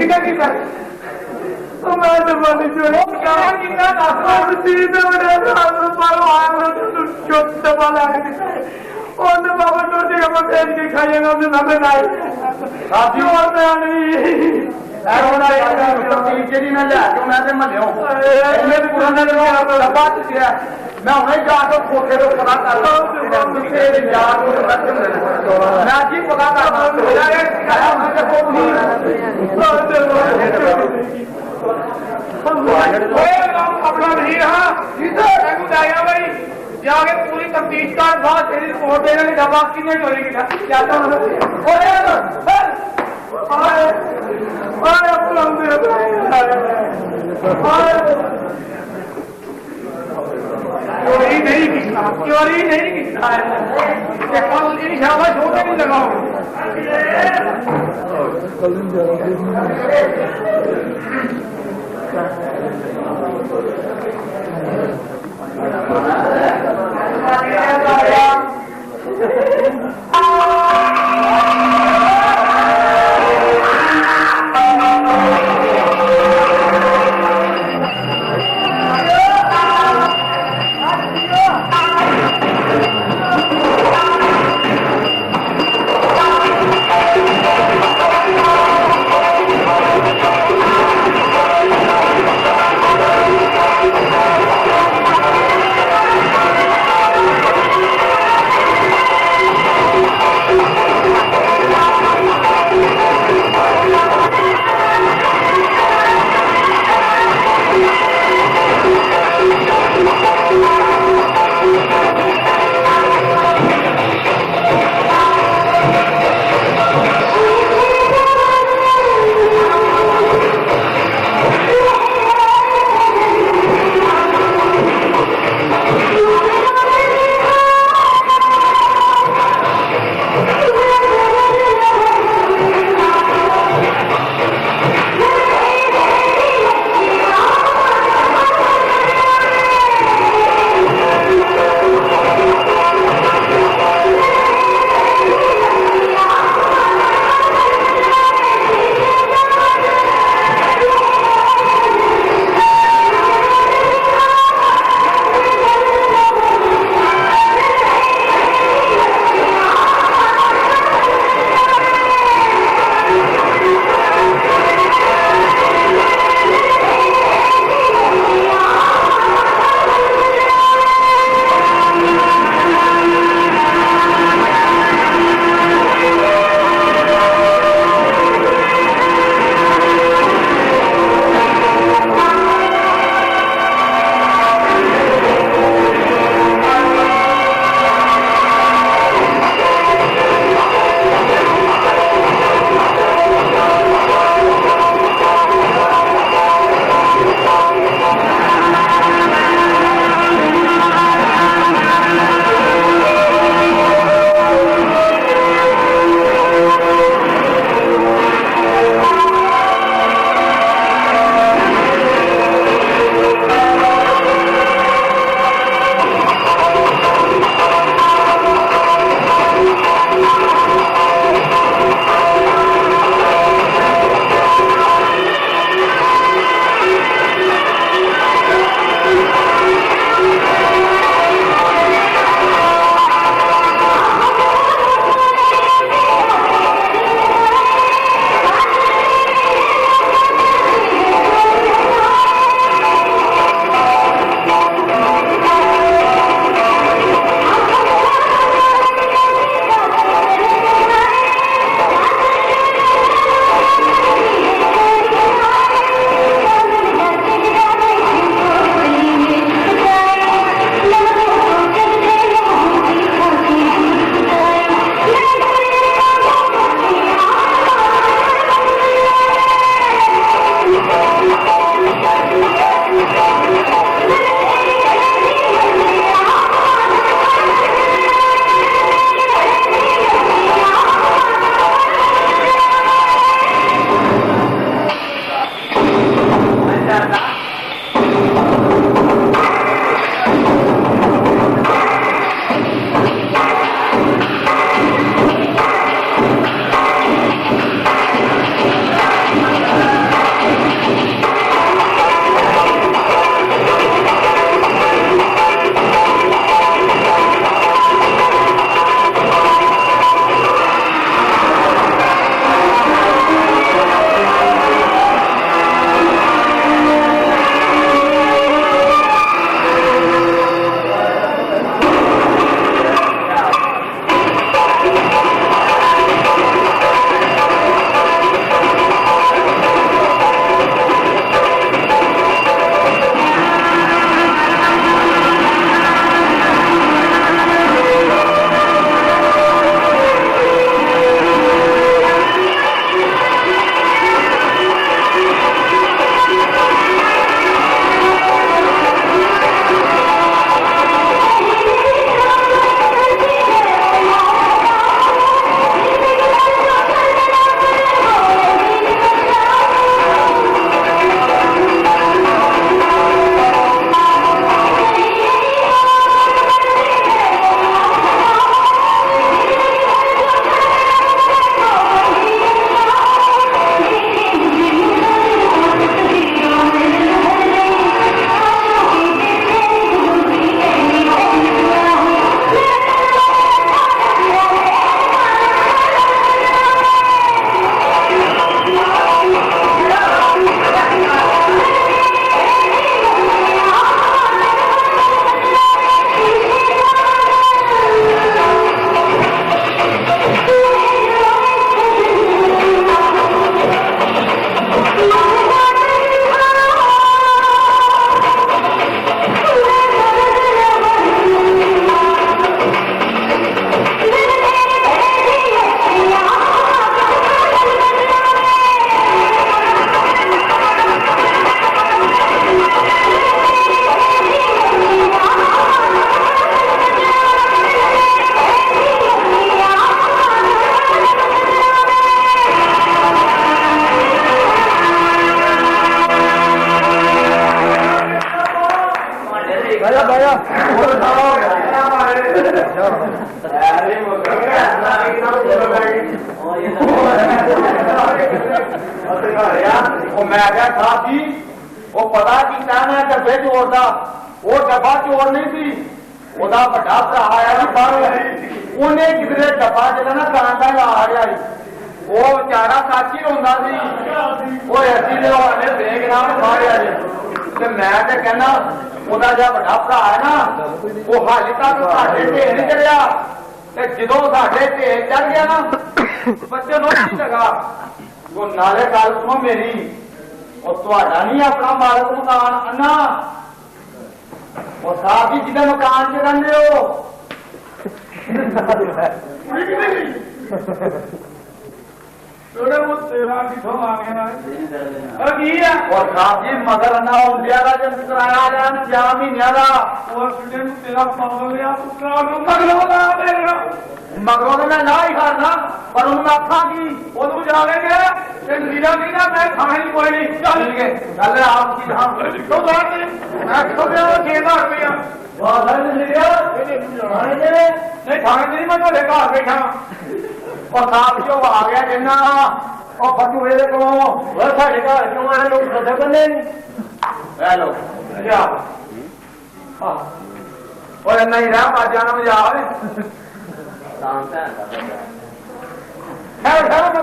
ठीक है ठीक है तो मैं तो मन जोड़े क्या कितना नाम सीध बड़े नाम पर आए तो चुप दबा लगा और तो बाबा टोटे का पेट के खाएगा तो ना बनाए साथी और नहीं ऐसा तो टीचर ही ना ले तो मैं तो मल्लियों मैं पुराना लोग बात किया मैं उन्हें जाकर खोखे को पता करता हूँ तेरे यार को मैं जी पता करता हूँ अपना नहीं रहा आया भाई जाके पूरी तफ्तीश कर बाद तेरी रिपोर्ट देने दबा कितने चोरी चोरी नहीं की चोरी नहीं की शाबाश छोटे नहीं लगाओ मैं क्या साहब जी वो पता किया मैं डब्बे चोर का वो डब्बा चोर नहीं थी ਉਹਦਾ ਵੱਡਾ ਭਰਾ ਆਇਆ ਨਾ ਬਾਹਰੋਂ ਉਹਨੇ ਕਿਧਰੇ ਡੱਬਾ ਜਿਹੜਾ ਨਾ ਕਾਂਡਾ ਲਾ ਗਿਆ ਉਹ ਵਿਚਾਰਾ ਸਾਚੀ ਹੁੰਦਾ ਸੀ ਉਹ ਐਸੀ ਦੇ ਹਾਲੇ ਦੇਖ ਨਾ ਮਾਰਿਆ ਜੀ ਤੇ ਮੈਂ ਤੇ ਕਹਿੰਦਾ ਉਹਦਾ ਜਿਹੜਾ ਵੱਡਾ ਭਰਾ ਹੈ ਨਾ ਉਹ ਹਾਲੇ ਤੱਕ ਸਾਡੇ ਢੇਰ ਨਹੀਂ ਚੜਿਆ ਤੇ ਜਦੋਂ ਸਾਡੇ ਢੇਰ ਚੜ ਗਿਆ ਨਾ ਬੱਚੇ ਨੂੰ ਨਹੀਂ ਲਗਾ ਉਹ ਨਾਲੇ ਗੱਲ ਸੁਣੋ ਮੇਰੀ ਉਹ ਤੁਹਾਡਾ ਨਹੀਂ ਆਪਣਾ ਮਾਲਕ ਮਕਾਨ ਅੰਨਾ और साहब जी जिधर मकान से रहने हो और साहब जी मगर ना ज्यादा जब कराया जान 4 महीने का मगरों ने मैं ना ही करना पर उन्होंने आखा की उनको जानेंगे लीला नहीं ना मैं खाना ही कोई नहीं चल गए चल आपकी हाँ तो बात नहीं मैं तो 6,000 रुपया नहीं खाने नहीं मैं तो घर बैठा और साहब जो आ गया जिन्ना और फटू मेरे को साढ़े घर क्यों आए लोग सदर बने लो और नहीं रहा बात जाना मुझे आवे मैं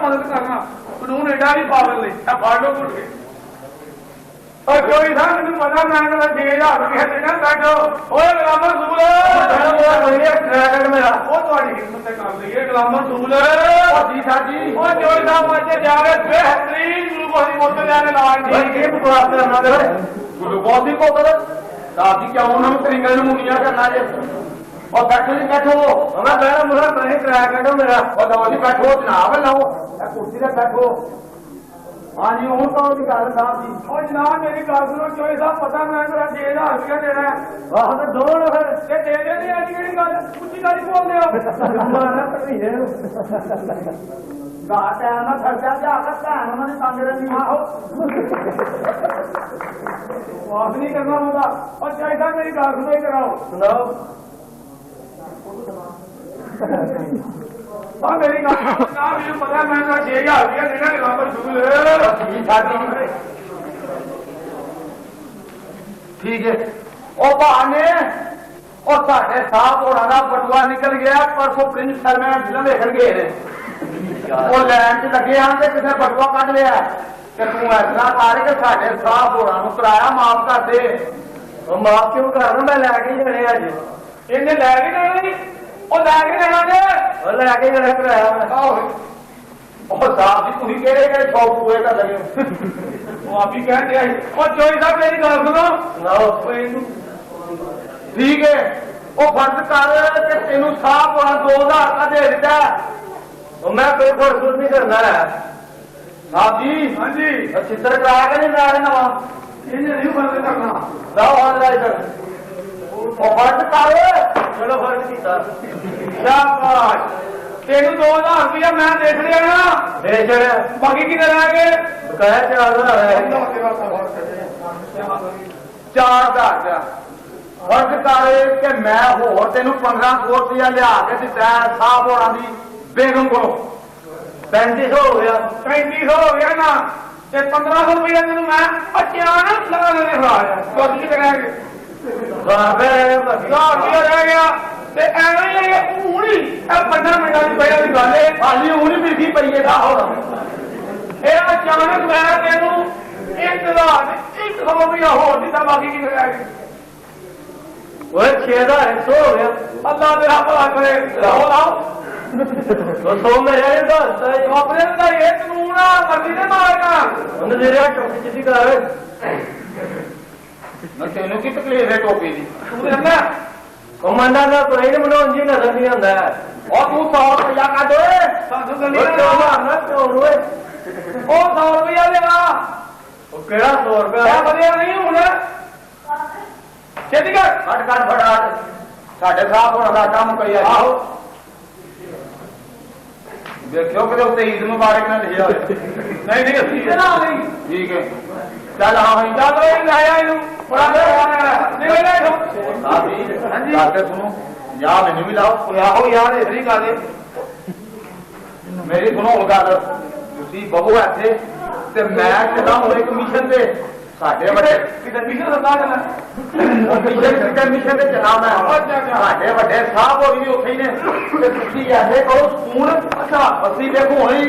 मदद करना कानून एडा भी पागल नहीं फाड़ लो मुड़ के और कोई था मैंने पता मैं 6,000 रुपया देना बैठो गुलामर सूल मेरा वो थोड़ी हिम्मत कर दी है गुलामर सूल जी साहब वो चोरी साहब बच्चे जा रहे बेहतरीन ग्लूकोज की बोतल जाने लाए ग्लूकोज की बोतल साहब जी क्या उन्होंने तरीके से मुनिया करना है और बैठो जी बैठो मैं मेरा मुरा नहीं कराया करो मेरा और दवा जी बैठो जनाब लाओ कुर्सी पर बैठो हाँ जी हूँ तो गल साहब जी और जनाब मेरी गल सुनो चोरी साहब पता मैं 6,000 रुपया देना है आह तो दो फिर दे दे नहीं अज कि गल कुछ गल बोल दो घाट है ना खर्चा जाकर भैन उन्होंने तंग रही आहो माफ नहीं करना होगा और चोरी साहब मेरी गल सुनो कराओ सुनाओ मेरी गल पता मैं 6,000 रुपया देना गुलामर सूल ठीक है ओ बहाने और साढ़े साहब और बटुआ निकल गया परसों प्रिंस सर में फिल्म देखन गए ने वो लैन च लगे हैं तो किसी बटुआ कट लिया कि तू ऐसा कर के साढ़े साहब होना किराया माफ कर दे माफ क्यों करना मैं लैके जाने अज इन्हें लैके जाना जी लैके जाना जे लैके जाना किराया साहब जी तुम कहते शौक पूरे कर लगे आप ही कह दिया और चोरी साहब मेरी गल सुनो ठीक है वो फर्ज कर कि तेन साहब होना 2,000 का दे दिता मैं कोई फर्ज नहीं करना है साहब जी हाँ जी चित्र कराया कि नहीं कराया नवा नहीं फर्ज करना इधर फर्ज कर चलो फर्ज किया तेन 2,000 रुपया मैं दे छड़िया ना दे छड़िया बाकी कितने रह गए 4,000 फर्ज कर कि मैं होर तेन 1500 रुपया लिया के दिता साहब होना दी बेगम को 3500 हो गया 3500 हो गया ना 1500 रुपया तेन मैं अचानक लगा देने फराया बाकी कितने रह गए 1000 रह गया हूं 15 मिनट की पहले की गल है हाली हूं मिलती पई है अचानक मैं तेन 1,100 रुपया होर दिता बाकी कितने रह गए 6,100 हो गया अल्लाह तेरा भला करे लाओ 100 मेरे अपने का ये कानून आ मर्जी ने मारना टोपी चिट्ठी कर तेन की तकलीफ है टोपी की कमांडा का कोई नहीं बनाओ जी नजर नहीं आता है और तू 100 रुपया कर दो 100 रुपया लेगा केड़ा 100 रुपया बढ़िया नहीं होना छेती कर फट साढ़े साहब होना काम कई आओ देखियो कि ईद मुबारक ने लिखा नहीं ठीक है चल हाँ चल लाया सुनो या मैनू भी लाओ ਆਹੋ ਯਾਰ ਇਹਦੀ ਗੱਲ ਏ मेरी सुनो गल तुसी बहु इथे ते मैं चला हुणे कमीशन ते साडे वड्डे ਕਿਤੇ ਮਿਸ਼ਨ ਲੱਗਾ ਕਰਨਾ कमीशन ते चला मैं साडे वड्डे साहब होई भी उत्थे ही ने ते तुसी ऐसे करो स्कूल अच्छा ਅਸੀਂ देखो हुणे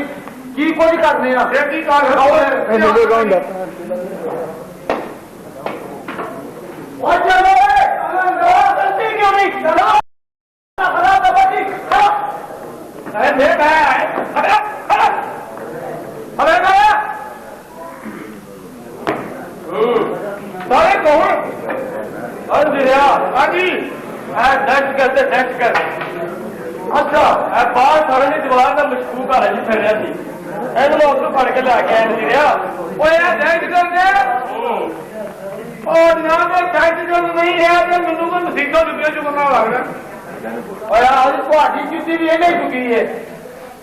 की कुछ करने आ ਇਹ ਕੀ ਕਰ ਰਿਹਾ ਓਏ ओ चलो गलती क्यों नहीं चलो खड़ा बाबा जी खड़ा ਅਰੇ ਦੇਖ ਆਇਆ ਖੜਾ ਖੜਾ अरे मैं ਸਾਰੇ ਕੌਣ ਅੰਦਰਿਆ ਹਾਂਜੀ ਐ ਡੈਸ਼ ਕਰਦੇ ਡੈਸ਼ ਕਰ ਅੱਛਾ ਐ ਬਾਹਰ ਸਾਰੇ ਦੀ ਦੀਵਾਰ ਦਾ ਮਸ਼ਕੂਕ ਆ ਰਹੀ ਫਿਰ ਰਿਹਾ ਸੀ ਇਹਨੂੰ ਮੈਂ ਉੱਥੋਂ ਫੜ ਕੇ ਲਿਆ ਕੇ ਆਇਆ ਸੀ ਰਿਹਾ ਓਏ ਆ ਡੈਸ਼ ਕਰਦੇ ਉਹ ਨਾ ਮੈਂ ਡੈਸ਼ ਕਰ ਨਹੀਂ ਰਿਹਾ ਤੇ ਮੈਨੂੰ ਕੋਈ ਮਸੀਤਾਂ ਦੁਨੀਆ ਚ ਬੰਨਾ ਲੱਗਦਾ ਓਏ आज ਤੁਹਾਡੀ ਜੁੱਤੀ ਵੀ ਇਹਨੇ ਚੁੱਕੀ ਏ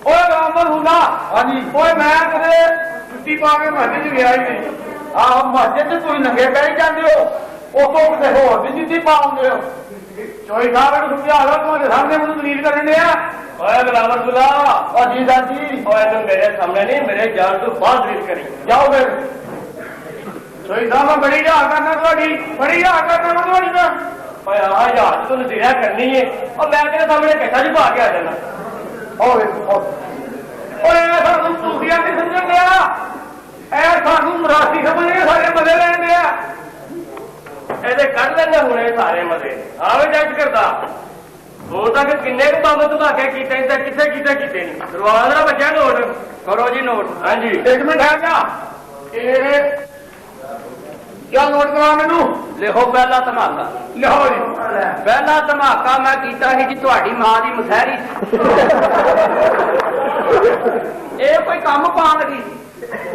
ਓਏ ਰਾਮਨ ਹੁੰਦਾ ਹਾਂਜੀ ਓਏ ਮੈਂ ਕਦੇ ਛੁੱਟੀ ਪਾ ਕੇ ਮਹੱਲੇ ਚ ਗਿਆ ਹੀ ਨਹੀਂ ਆਹ ਮਸਜਿਦ ਤੇ ਤੁਸੀਂ ਨੰਗੇ ਪੈਰੀ ਜਾਂਦੇ ਹੋ ਉਤੋਂ ਕਿਤੇ ਹੋਰ ਵੀ ਜੁੱਤੀ ਪਾਉਂਦੇ ਹੋ ਚੋਈ ਸਾਹਿਬ ਨੂੰ ਸਮਝਾ ਲਓ ਤੁਹਾਡੇ ਸਾਹਮਣੇ ਮੈਨੂੰ ਦਲੀਲ ਕਰਨ ਡਿਆ ਓਏ ਗੁਲਾਮ ਅਬਦੁੱਲਾ ਓ ਜੀ ਦਾਦੀ ਓਏ ਇਹਨੂੰ ਮੇਰੇ ਸਾਹਮਣੇ ਨਹੀਂ ਮੇਰੇ ਜਾਣ ਤੋਂ ਬਾਅਦ ਦਲੀਲ ਕਰੀ ਜਾਓ ਫਿਰ ਚੋਈ ਸਾਹਿਬ ਮੈਂ ਬੜੀ ਯਾਦ ਕਰਨਾ ਤੁਹਾਡੀ ਬੜੀ ਯਾਦ ਕਰਨਾ ਤੁਹਾਡੀ ਮੈਂ ਓਏ ਆ ਯਾਦ ਤੋਂ ਨਜ਼ੀਰਾ ਕਰਨੀ ਏ ਉਹ ਮੈਂ ਤੇਰੇ ਸਾਹਮਣੇ ਕੱਟਾ ਜੀ ਪਾ ਕੇ ਆ ਜਾਣਾ ਹੋਵੇ ਓਏ ਸਾਨੂੰ ਸੂਫੀਆ ਨਹੀਂ ਸਮਝਣ ਡਿਆ ਐ ਸਾਨੂੰ ਮਰਾਸੀ ਸਮਝਦੇ ਸਾਰੇ ਮਜ਼ੇ ਲੈਣ ਡਿਆ ਇਹਦੇ ਕੱਢ ਲੈਣੇ ਹੁਣੇ ਸਾਰੇ ਮਜ਼ੇ ਆਵੇ ਜੱਜ ਕਰਦਾ ਹੁਣ ਤੱਕ ਕਿੰਨੇ ਕੁ ਬੰਬ ਧਮਾਕੇ ਕੀਤੇ ਤੇ ਕਿੱਥੇ ਕੀਤੇ ਨਹੀਂ ਦਰਵਾਜ਼ਾ ਦਾ ਬੱਚਾ ਨੋਟ ਕਰੋ ਜੀ ਨੋਟ ਹਾਂਜੀ 1 ਮਿੰਟ ਹੈ ਜਾ ਇਹ ਕਿਆ ਨੋਟ ਕਰਾ ਮੈਨੂੰ ਲਿਖੋ ਪਹਿਲਾ ਧਮਾਕਾ ਲਿਖੋ ਜੀ ਪਹਿਲਾ ਧਮਾਕਾ ਮੈਂ ਕੀਤਾ ਸੀ ਜੀ ਤੁਹਾਡੀ ਮਾਂ ਦੀ ਮਸਹਿਰੀ ਇਹ ਕੋਈ ਕੰਮ ਪਾਉਣ ਲੱਗੀ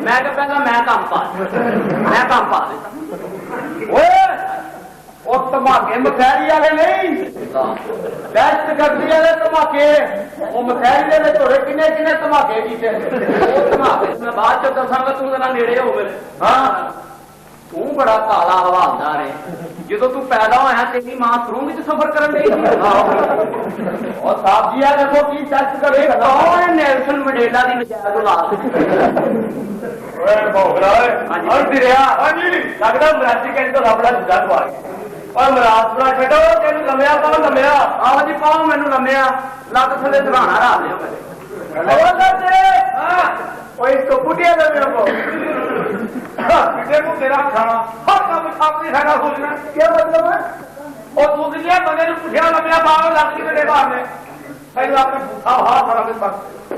ਮੈਂ ਕਿਹਾ ਪਹਿਲਾਂ ਮੈਂ ਕੰਮ ਪਾ ਦਿੱਤਾ ਓਏ ਉਹ ਧਮਾਕੇ ਮਖੈਰੀ ਵਾਲੇ ਨਹੀਂ ਦਹਿਸ਼ਤ ਗਰਦੀ ਵਾਲੇ ਧਮਾਕੇ ਉਹ ਮਖੈਰੀ ਦੇ ਵਿੱਚ ਹੋਰੇ ਕਿੰਨੇ ਕਿੰਨੇ ਧਮਾਕੇ ਕੀਤੇ ਉਹ ਧਮਾਕੇ ਮੈਂ ਬਾਅਦ ਚ ਦੱਸਾਂਗਾ ਤੂੰ ਜਰਾ ਨੇੜੇ ਹੋ ਗਏ ਹਾਂ ਤੂੰ ਬੜਾ ਕਾਲਾ ਹਵਾਲਦਾਰ ਹੈ ਜਦੋਂ ਤੂੰ ਪੈਦਾ ਹੋਇਆ ਤੇਰੀ ਮਾਂ ਸਰੂੰਗ ਚ ਸਫ਼ਰ ਕਰਨ ਲਈ ਉਹ ਸਾਹਿਬ ਜੀ ਆ ਦੇਖੋ ਕੀ ਟੈਸਟ ਕਰੇਗਾ ਕੌਣ ਨੈਲਸਨ ਮੰਡੇਲਾ ਦੀ ਨਜਾਇਜ਼ ਔਲਾਦ ਓਏ ਭੋਗਰਾ ਓਏ ਹਾਂਜੀ। ਹਾਂ ਤੇਰਿਆ ਹਾਂਜੀ ਲੱਗਦਾ ਮਰਾਸੀ ਕਹਿੰਦੇ ਤਾਂ ਆਪਣਾ ਜੱਜ ਦਵਾ ਗਿਆ ਓਏ ਮਰਾਸਲਾ ਛੱਡੋ ਤੈਨੂੰ ਲੰਮਿਆ ਪਾਉ ਲੰਮਿਆ ਆਹੋ ਜੀ ਪਾਓ ਮੈਨੂੰ ਲੰਮਿਆ ਲੱਤ ਥੱਲੇ ਦਰਾਣਾ ਰਾਤ ਲਿਓ ਕਦੇ ਉਹ ਕਰਦੇ ਹਾਂ ਓਏ ਇਸ ਤੋਂ ਪੁੱਟਿਆ ਦੇ ਮੇਰੇ ਕੋ ਕਿਤੇ ਨੂੰ ਤੇਰਾ ਖਾਣਾ ਹਰ ਕੰਮ ਆਪਣੀ ਸਾਡਾ ਸੋਚਣਾ ਕੀ ਮਤਲਬ ਹੈ ਉਹ ਤੂੰ ਕਿਹਾ ਬੰਦੇ ਨੂੰ ਪੁੱਛਿਆ ਲੰਮਿਆ ਪਾਉ ਲੱਗ ਕੇ ਦੇ ਬਾਹਰ ਪਹਿਲਾਂ ਆਪਣੇ ਭੁੱਖਾ ਹਾਰ ਸਾਰਾ ਕੁਝ ਬਸ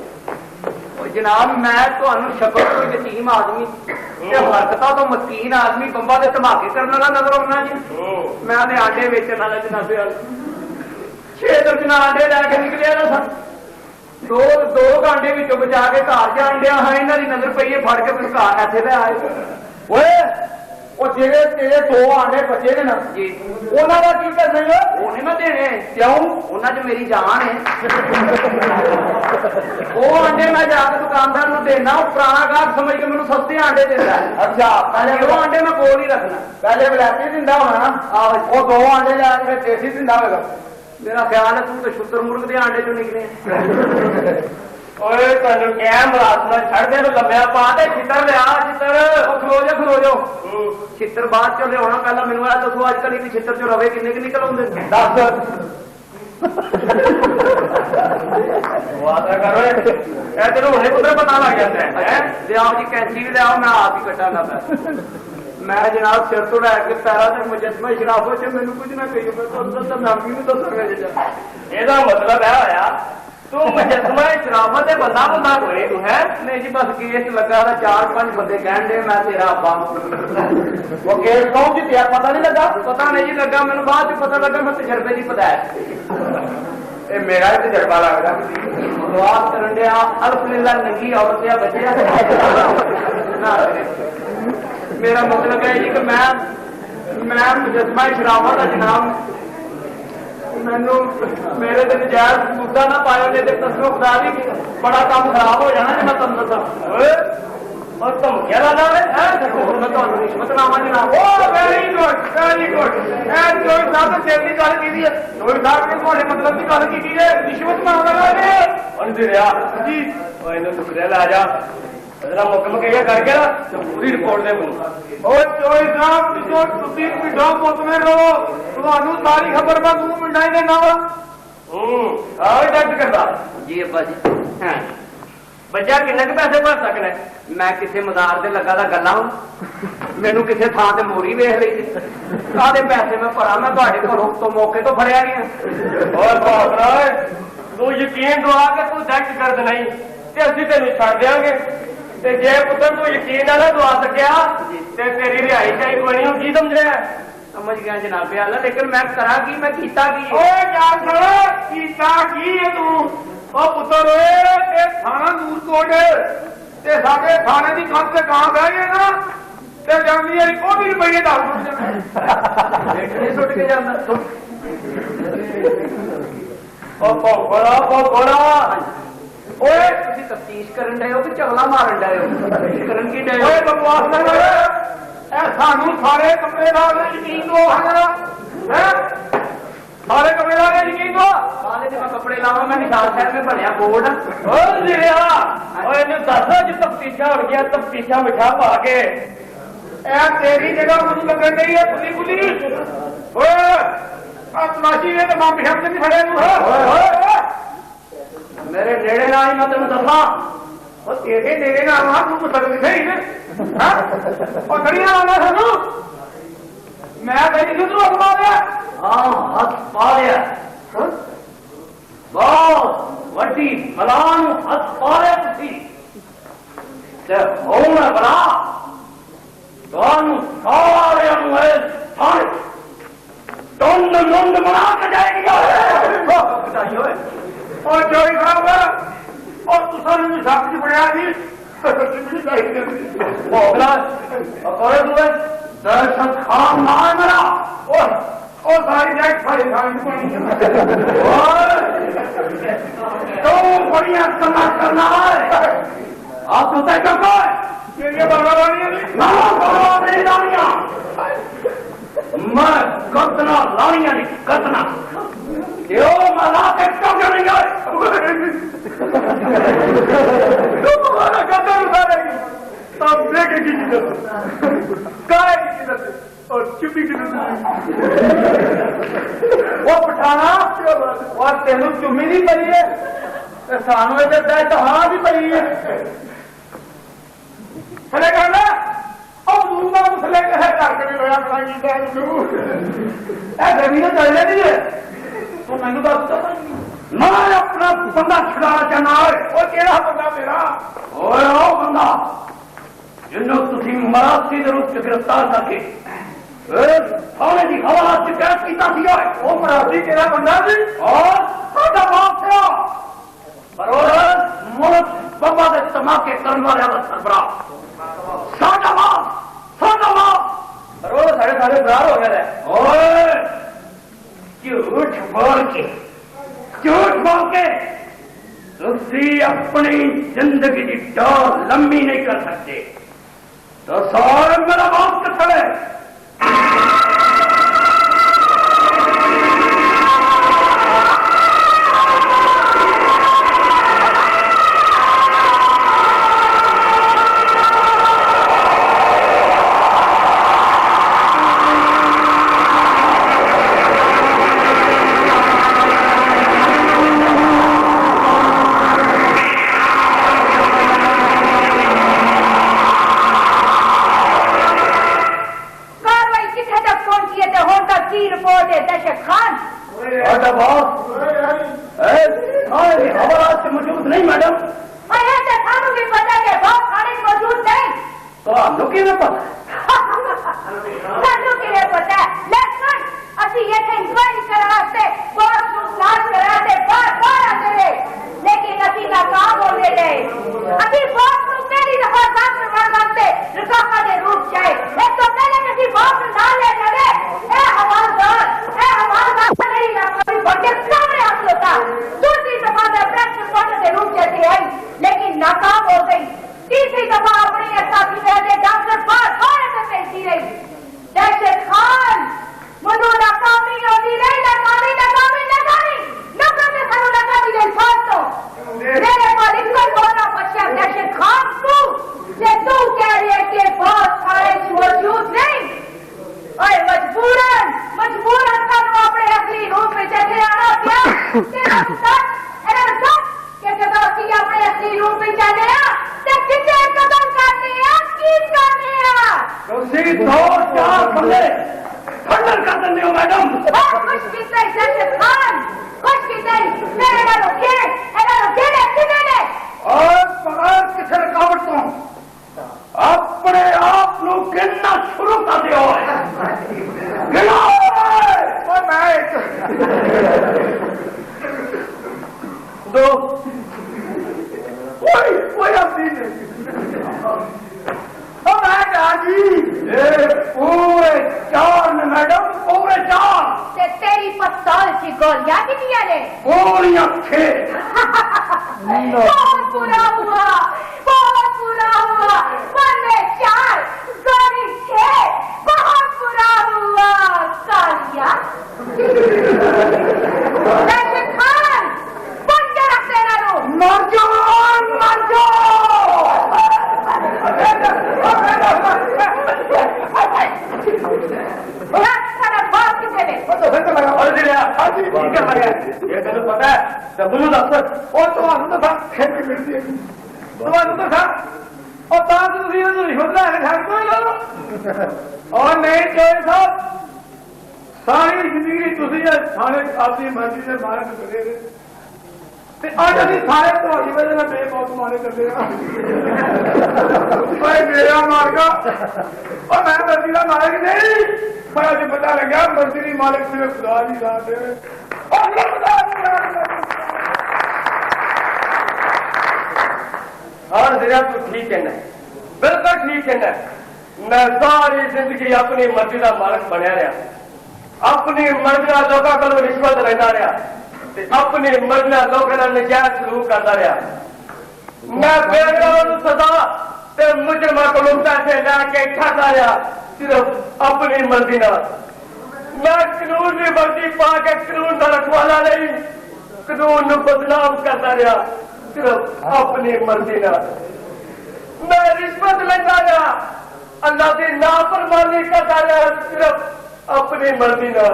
ਉਹ ਜਨਾਬ ਮੈਂ ਤੁਹਾਨੂੰ ਸ਼ਕਲ ਤੋਂ ਯਤੀਮ ਆਦਮੀ ਤੇ ਹਰਕਤਾਂ ਤੋਂ ਮਸਕੀਨ ਆਦਮੀ ਬੰਬਾਂ ਦੇ ਧਮਾਕੇ ਕਰਨ ਵਾਲਾ ਨਜ਼ਰ ਆਉਣਾ ਜੀ ਮੈਂ ਉਹਦੇ ਆਂਡੇ ਵੇਚਣ ਵਾਲਾ ਜਨਾਬੇ ਵਾਲ 6 ਦਰਜਨ ਆਂਡੇ ਲੈ ਕੇ ਨਿਕਲਿਆ ਨਾ ਸਰ ਦੋ ਘੰਟੇ ਵਿੱਚੋਂ ਬਚਾ ਕੇ ਘਰ ਜਾਣ ਡਿਆ ਹਾਂ ਇਹਨਾਂ ਦੀ ਨਜ਼ਰ ਪਈ ਹੈ ਫੜ ਕੇ ਮੈਨੂੰ ਘਰ ਇੱਥੇ ਲੈ ਆਏ ਓਏ ਉਹ ਜਿਹੜੇ ਤੇਰੇ 2 ਆਂਡੇ ਬੱਚੇ ਨੇ ਨਾ ਜੀ ਉਹਨਾਂ ਦਾ ਕੀ ਕਰਨਾ ਹੈ ਉਹ ਨਹੀਂ ਮੈਂ ਦੇਣੇ ਕਿਉਂ ਉਹਨਾਂ 'ਚ ਮੇਰੀ ਜਾਨ ਹੈ ਉਹ ਆਂਡੇ ਮੈਂ ਜਾ ਕੇ ਦੁਕਾਨਦਾਰ ਨੂੰ ਦੇਣਾ ਉਹ ਪੁਰਾਣਾ ਗਾਹਕ ਸਮਝ ਕੇ ਮੈਨੂੰ ਸਸਤੇ ਆਂਡੇ ਦਿੰਦਾ ਅੱਛਾ ਪਹਿਲੇ ਉਹ ਆਂਡੇ ਮੈਂ ਕੋਲ ਹੀ ਰੱਖਣਾ ਪਹਿਲੇ ਬਲੈਤੀ ਦਿੰਦਾ ਹੋਣਾ ਨਾ ਆਹੋ ਉਹ 2 ਆਂਡੇ ਲੈ ਕੇ ਦੇਸੀ ਦਿੰਦਾ ਹੋਵੇਗਾ ਮੇਰਾ ਖਿਆਲ ਹੈ ਤੂੰ ਤਾਂ ਸ਼ੁੱਤਰ ਮੁਰਗ ਦੇ ਆਂਡੇ ਚੋਂ ਨਿਕਲੇ ਓਏ ਤੈਨੂੰ ਕਿਹਾ ਮਰਾਸਲਾ ਛੱਡ ਦੇ ਨੂੰ ਲੰਮਿਆ ਪਾ ਤੇ ਛਿੱਤਰ ਲਿਆ ਛਿੱਤਰ ਉਹ ਖਲੋ ਜਾ ਛਿੱਤਰ ਬਾਅਦ ਚੋਂ ਲਿਆਉਣਾ ਪਹਿਲਾਂ ਮੈਨੂੰ ਆ ਦੱਸੋ ਅੱਜ ਕੱਲ੍ਹ ਇੱਕ ਛਿੱਤਰ ਚੋਂ ਰਵੇ ਕਿੰਨੇ ਕਿ ਨਿਕਲ ਆਉਂਦੇ ਨੇ ਦੱਸ ਵਾਦਾ ਕਰੋ ਇਹ ਤੈਨੂੰ ਹੁਣੇ ਪੁੱਤਰ ਪਤਾ ਲੱਗ ਜਾਂਦਾ ਹੈ ਲਿਆਓ ਜੀ ਕੈਂਚੀ ਵੀ ਲਿਆਓ ਮੈਂ ਆਪ ਹੀ ਕੱਟਾਂਗਾ ਮੈਂ ਜਨਾਬ ਸਿਰ ਤੋਂ ਲੈ ਕੇ ਪੈਰਾਂ ਤੱਕ ਮੁਜੱਸਮਾ ਸ਼ਰਾਫੋ ਚ ਮੈਨੂੰ ਕੁਝ ਨਾ ਕਹੀਓ ਮੈਂ ਤੁਹਾਨੂੰ ਤਾਂ ਨਾਮੀ ਨੂੰ ਦੱਸਾਂਗਾ ਜੀ ਇਹਦਾ ਮਤਲਬ ਇਹ ਹੋਇਆ ਤੂੰ ਮੁਜੱਸਮਾ ਸ਼ਰਾਫਤ ਦੇ ਬੰਦਾ ਹੋਏ ਤੂੰ ਹੈ ਨਹੀਂ ਜੀ ਬਸ ਕੇਸ ਲੱਗਾ ਤਾਂ 4-5 ਬੰਦੇ ਕਹਿਣ ਦੇ ਮੈਂ ਤੇਰਾ ਅੱਬਾ ਉਹ ਕੇਸ ਕੌਣ ਜਿੱਤਿਆ ਪਤਾ ਨਹੀਂ ਲੱਗਾ ਪਤਾ ਨਹੀਂ ਜੀ ਲੱਗਾ ਮੈਨੂੰ ਬਾਅਦ ਚ ਪਤਾ ਲੱਗਾ ਮੈਂ ਤਜਰਬੇ ਦੀ ਪਦਾਇਸ਼ ਇਹ ਮੇਰਾ ਹੀ ਤਜਰਬਾ ਲੱਗਦਾ ਦੁਆ ਕਰਨ ਡਿਆ ਅਲਹਮਦੁਲਿਲਾ ਨੰਗੀ ਔਰਤ ਆ ਬੱਚਿਆ ਮੇਰਾ ਮਤਲਬ ਹੈ ਜੀ ਕਿ ਮੈਂ ਮੁਜੱਸਮਾ ਸ਼ਰਾਫਤ ਦਾ ਜਨਾਬ ਮੈਨੂੰ ਮੇਰੇ ਤੇ ਨਜਾਇਜ਼ ਮੁੱਦਾ ਨਾ ਪਾਇਓ ਨਹੀਂ ਤੇ ਤਸਵੀਰ ਖੁਦਾ ਦੀ ਬੜਾ ਕੰਮ ਖਰਾਬ ਹੋ ਜਾਣਾ ਜੇ ਮੈਂ ਤੁਹਾਨੂੰ ਦੱਸਾਂ और धमकियां ला रहे मैं ਤੁਹਾਨੂੰ ਰਿਸ਼ਵਤ ਲਾਵਾਂ ਜਨਾਬ। ਉਹ ਵੈਰੀ ਗੁੱਡ ਵੈਰੀ ਗੁੱਡ। ਇਹ ਜੋਈ ਸਾਹਿਬ ਨੇ ਦਿਲ ਦੀ ਗੱਲ ਕੀਤੀ ਹੈ। ਜੋਈ ਸਾਹਿਬ ਨੇ ਤੁਹਾਡੇ ਮਤਲਬ ਦੀ ਗੱਲ ਕੀਤੀ ਹੈ ਰਿਸ਼ਵਤ ਮੰਗਦਾ ਨੇ ਅੰਦੇ ਰਿਆ ਜੀ। ਉਹ ਇਹਨੂੰ ਟੁਕੜਿਆ ਲਾ ਜਾ ਅਜਾ ਮੁਕਮ ਕਹੀਏ ਕਰਕੇ ਨਾ ਪੂਰੀ ਰਿਪੋਰਟ ਦੇ ਮੈਨੂੰ। ਉਹ ਜੋਈ ਸਾਹਿਬ ਜੋ ਤੁਸੀਂ ਪਿੰਡੋਂ ਮੁਕਮੇ ਰਹੋ ਤੁਹਾਨੂੰ ਸਾਰੀ ਖਬਰ ਮੈਂ ਤੂੰ ਮਿੰਡਾਂ ਹੀ ਦੇਣਾ ਵਾ। ਆਹ ਜੱਜ ਕਰਦਾ ਜੀ ਅੱਬਾ ਜੀ। ਹਾਂ ਬੱਚਾ ਕਿੰਨੇ ਕੁ ਪੈਸੇ ਭਰ ਸਕਣਾ? ਮੈਂ ਕਿਸੇ ਮਜ਼ਾਰ ਤੇ ਲੱਗਾ ਦਾ ਗੱਲਾਂ ਮੈਨੂੰ ਕਿਸੇ ਥਾਂ ਤੇ ਮੋਰੀ ਵੇਖ ਲਈ ਕਾਹਦੇ ਪੈਸੇ ਮੈਂ ਭਰਾ ਮੈਂ ਤੁਹਾਡੇ ਘਰੋਂ ਤੋਂ ਮੌਕੇ ਤੋਂ ਫੜਿਆ ਨਹੀਂ। ਹੋਰ ਬਾਬਰਾ ਤੂੰ ਯਕੀਨ ਦਵਾ ਕੇ ਤੂੰ ਦਰਜ ਕਰ ਦੇ ਨਹੀਂ ਤੇ ਅਸੀਂ ਤੈਨੂੰ ਛੱਡ ਦਿਆਂਗੇ ਤੇ ਜੇ ਪੁੱਤਰ ਤੂੰ ਯਕੀਨ ਨਾਲ ਦਵਾ ਸਕਿਆ ਤੇ ਤੇਰੀ ਰਿਹਾਈ ਚਾਹੀ ਬਣੀ ਹੋ ਕੀ ਸਮਝਿਆ? ਸਮਝ ਗਿਆ ਜਨਾਬੇ ਆਲਾ ਲੇਕਿਨ ਮੈਂ ਕਰਾਂ ਕੀ ਮੈਂ ਕੀਤਾ ਕੀ? ਓਏ ਜਾਨ ਸੁਣ ਕੀਤਾ ਕੀ ਹੈ ਤੂੰ? ਉਹ ਪੁੱਤਰ ਓਏ ਇਹ ਥਾਣਾ ਨੂਰਕੋਟ ਤੇ ਸਾਡੇ ਥਾਣੇ ਦੀ ਕੰਧ ਤੇ ਗਾਂ ਬਹਿ ਗਏ ਨਾ ਤੇ ਜਾਂਦੀ ਹੈ ਉਹਦੀ ਰੁਪਈਏ 10 ਸੁੱਟ ਜਾਣਾ। ਬੇਟੇ ਸੁੱਟ ਕੇ ਜਾਂਦਾ ਉਹ ਭੌਂਕੜਾ ਓਏ ਤੁਸੀਂ ਤਫਤੀਸ਼ ਕਰਨ ਡਏ ਹੋ ਕਿ ਚਵਲਾ ਮਾਰਨ ਡਏ ਹੋ? ਕਰਨ ਕੀ ਡਏ ਹੋ? ਓਏ ਬਕਵਾਸ ਨਾ ਕਰ ਇਹ ਸਾਨੂੰ ਸਾਰੇ ਕਮਰੇਦਾਰ ਨੇ ਯਕੀਨ ਦੋ ਹੈ ਸਾਰੇ ਕਮਰੇਦਾਰ ਨੇ ਯਕੀਨ ਦੋ ਕਾਲੇ ਤੇ ਮੈਂ ਕੱਪੜੇ ਲਾਵਾਂ ਮੈਂ ਨਿਸ਼ਾਨ ਸਾਹਿਬ में ਬਣਿਆ ਬੋਰਡ। ਓਏ ਲਿਆ ਓਏ ਇਹਨੂੰ ਦੱਸੋ ਜੀ ਤਫਤੀਸ਼ਾਂ ਹੋ ਗਿਆ ਤਫਤੀਸ਼ਾਂ ਮਿਠਾ ਪਾ ਕੇ ਇਹ ਤੇਰੀ ਜਗ੍ਹਾ ਮੈਨੂੰ ਲੱਗਣ ਡਈ ਹੈ ਪੁਲਿਸ ਓਏ ਆ ਤਲਾਸ਼ੀ ਨੇ ਤਾਂ ਮਾਂ ਬਿਹਮ ਤੇ ਨਹੀਂ ਫੜਿਆ ਨੂੰ ਓਏ ਮੇਰੇ ਨੇੜੇ ਨਾ ਹੀ ਮੈਂ ਤੈਨੂੰ ਦੱਸਾਂ ਉਹ ਤੇਰੇ ਨੇੜੇ ਨਾ ਆ ਤੂੰ ਮੁਸਲਮਾਨ ਨਹੀਂ ਨੇ ਹਾਂ ਉਹ ਗੜੀਆਂ ਆਉਂਦਾ ਸਾਨੂੰ ਮੈਂ ਕਹਿੰਦੀ ਸੀ ਤੂੰ ਅਗਵਾ ਲਿਆ ਹਾਂ ਹੱਥ ਪਾ ਲਿਆ ਬਹੁਤ ਵੱਡੀ ਬਲਾ ਨੂੰ ਹੱਥ ਪਾ ਲਿਆ ਤੁਸੀਂ ਤੇ ਹੁਣ ਬਲਾ ਤੁਹਾਨੂੰ ਸਾਰਿਆਂ ਨੂੰ ਇਹ ਥਾਣੇ ਟੁੰਡ ਮੁੰਡ ਬਣਾ ਕੇ ਜਾਏਗੀ। ਓਏ ਉਹ ਜੋਈ ਸਾਹਿਬ ਉਹ ਤੁਸੀਂ ਨੂੰ ਸੱਪ ਚ ਫੜਿਆ ਸੀ ਭੋਗਲਾ ਅਕੋਰੇ ਤੂੰ ਦਰਸ਼ਨ ਖਾਨ ਮਾਰ ਮੇਰਾ ਉਹ ਸਾਰੀ ਜੈਕ ਸਾਰੀ ਸਾਰੀ ਤੂੰ ਬੜੀਆਂ ਗੱਲਾਂ ਕਰਨਾ ਹੈ ਆਪ ਤੂੰ ਤੈ ਕਰ ਤੇਰੀਆਂ ਬਾਰਾਂ ਵਾਲੀਆਂ ਨੇ ਨਾ ਬੋਲੋ ਮੇਰੀ ਲਾਣੀਆਂ ਮੈਂ ਕਤਨਾ ਲਾਣੀਆਂ ਨਹੀਂ ਕਤਨਾ ਦਿਓ ਮਲਾ ਕੇ ਟੋਕ ਨਹੀਂ ਗਏ ਤੂੰ ਮਾਰਾ ਕਦਰ ਉਤਾਰੇਗੀ ਤਾਂ ਦੇਖ ਕੀ ਕਾਇ ਕੀ ਦੱਸ ਔਰ ਚੁੱਪੀ ਕੀ ਦੱਸ ਉਹ ਪਠਾਣਾ ਉਹ ਤੈਨੂੰ ਚੁੰਮੀ ਨਹੀਂ ਪਈ ਹੈ ਤੇ ਸਾਨੂੰ ਇਹਦੇ ਤੇ ਹਾਂ ਵੀ ਪਈ ਹੈ ਥਲੇ ਕਰ ਲੈ ਉਹ ਦੂਰ ਦਾ ਥਲੇ ਕਹਿ ਕਰਕੇ ਵੀ ਹੋਇਆ ਬਣਾ ਕੀਤਾ ਤੂੰ ਇਹ ਗਰਮੀ ਨਾਲ ਚੱਲ ਜਾਂਦੀ ਹੈ ਤੂੰ ਮੈਨੂੰ ਦੱਸ ਮੈਂ ਆਪਣਾ ਬੰਦਾ ਛੁਡਾਉਣਾ ਚਾਹੁੰਦਾ ਉਹ ਕਿਹੜਾ ਬੰਦਾ ਮੇਰਾ ਓਏ ਉਹ ਬੰਦਾ ਜਿਹਨੂੰ ਤੁਸੀਂ ਮਰਾਸੀ ਦੇ ਰੂਪ ਚ ਗ੍ਰਿਫਤਾਰ ਕਰਕੇ ਥਾਣੇ ਦੀ ਹਵਾਲਾਤ ਚ ਕੈਦ ਕੀਤਾ ਸੀ ਉਹ ਮਰਾਸੀ ਕਿਹੜਾ ਬੰਦਾ ਸੀ ਔਰ ਸਾਡਾ ਬਾਪ ਪਿਆ ਪਰ ਉਹ ਮੁਲਕ ਬੰਬਾ ਦੇ ਧਮਾਕੇ ਕਰਨ ਵਾਲਿਆਂ ਦਾ ਸਰਬਰਾਹ ਸਾਡਾ ਬਾਪ ਪਰ ਉਹ ਸਾਡੇ ਸਾਰੇ ਫਰਾਰ ਹੋ ਗਏ ਓਏ ਝੂਠ ਬੋਲ ਕੇ ਤੁਸੀਂ ਆਪਣੀ ਜ਼ਿੰਦਗੀ ਦੀ ਡੋਰ ਲੰਮੀ ਨਹੀਂ ਕਰ ਸਕਦੇ ਤਾਂ ਸਾਰੇ ਮੇਰਾ ਬਾਪ ਕਿੱਥੇ ਹੈ? रिपोर्ट है दशरथ खान साਡਾ ਬਾਪ ਥਾਣੇ ਦੀ ਹਵਾਲਾਤ ਚ ਮੌਜੂਦ ਨਹੀਂ ਮੈਡਮ। और ऐसे थानों की पता के बहुत थाने मौजूद नहीं ਤੁਹਾਨੂੰ ਕਿਵੇਂ ਪਤਾ? थानों के लिए पता है लेकिन अभी ये इंक्वायरी कराते बहुत नुकसान कराते बार आते रहे लेकिन अभी का काम हो गए अभी बहुत लोग मेरी दफा साथ में मारते रिकाफा ने रूप जाए एक तो पहले किसी बात ना ले लगे ए हमारा नहीं ना कभी बड़े सामने आ होता दूसरी दफा में प्रेस रिपोर्टर के रूप जैसी आई लेकिन नाकाम हो गई तीसरी दफा अपनी पूरे 4 ने मैडम, पूरे 4। ते तेरी पस्तौल की गोलियां कितनी ने? पूरी 6। बहुत बुरा हुआ, बहुत बुरा हुआ। मरने 4, गोली 6, बहुत बुरा हुआ। कालिया दहशत खान, बन के रख देना रो। मर जाओ, मर जाओ। बात किसे ने? ये तेन पता है सबू दस ਤੁਹਾਨੂੰ ਤਾਂ ਖੇਡ ਮਿਲਦੀ ਹੈ, ਤੁਹਾਨੂੰ ਤਾਂ ਸਰ ਉਹ ਤਾਂ ਤੁਸੀਂ ਇਹਨੂੰ ਰਿਸ਼ਵਤ ਲੈ ਕੇ ਛੱਡ ਕੋਈ ਲਓ। ਔਰ ਨਹੀਂ ਚੋਏ ਸਾਹਿਬ, ਸਾਰੀ ਜ਼ਿੰਦਗੀ ਤੁਸੀਂ ਇਹ ਥਾਣੇ ਆਪਣੀ ਮਰਜ਼ੀ ਦੇ ਮਾਲਕ ਬਣੇ ਨੇ ਤੇ ਅੱਜ ਅਸੀਂ ਸਾਰੇ ਤੁਹਾਡੀ ਵਜ੍ਹਾ ਨਾਲ ਬੇਮੌਤ ਮਾਰੇ ਕਰਦੇ ਆ। ਓਏ ਮੇਰਾ ਮਾਲਕਾ, ਉਹ ਮੈਂ ਮਰਜ਼ੀ ਦਾ ਮਾਲਕ ਨਹੀਂ, ਪਰ ਅੱਜ ਪਤਾ ਲੱਗਿਆ ਮਰਜ਼ੀ ਦੀ ਮਾਲਕ ਮੇਰੇ ਖੁਦਾ ਦੀ ਜ਼ਾਤ ਹੈ। ਉਹ ਖੁਦਾ ਦੀ ਜ਼ਾਤ ਹੈ। हाँ जरा तू ठीक कहना, बिल्कुल ठीक कहना। मैं सारी जिंदगी अपनी मर्जी का मालक बनया रहा, अपनी मर्जी का लोगों को रिश्वत लेना रहा, अपनी मर्जी का लोगों का नजायज सलूक करता रहा। मैं बेगुनाह सजा ते मुजरमा को पैसे लैके खाता रहा, सिर्फ अपनी मर्जी ना। मैं कानून की वर्दी पा के कानून का रखवाला नहीं, कानून को बदनाम करता रहा, सिर्फ अपनी मर्जी ना। मैं रिश्वत लेता रहा, अल्लाह की नाफरमानी करता रहा, सिर्फ अपनी मर्जी ना।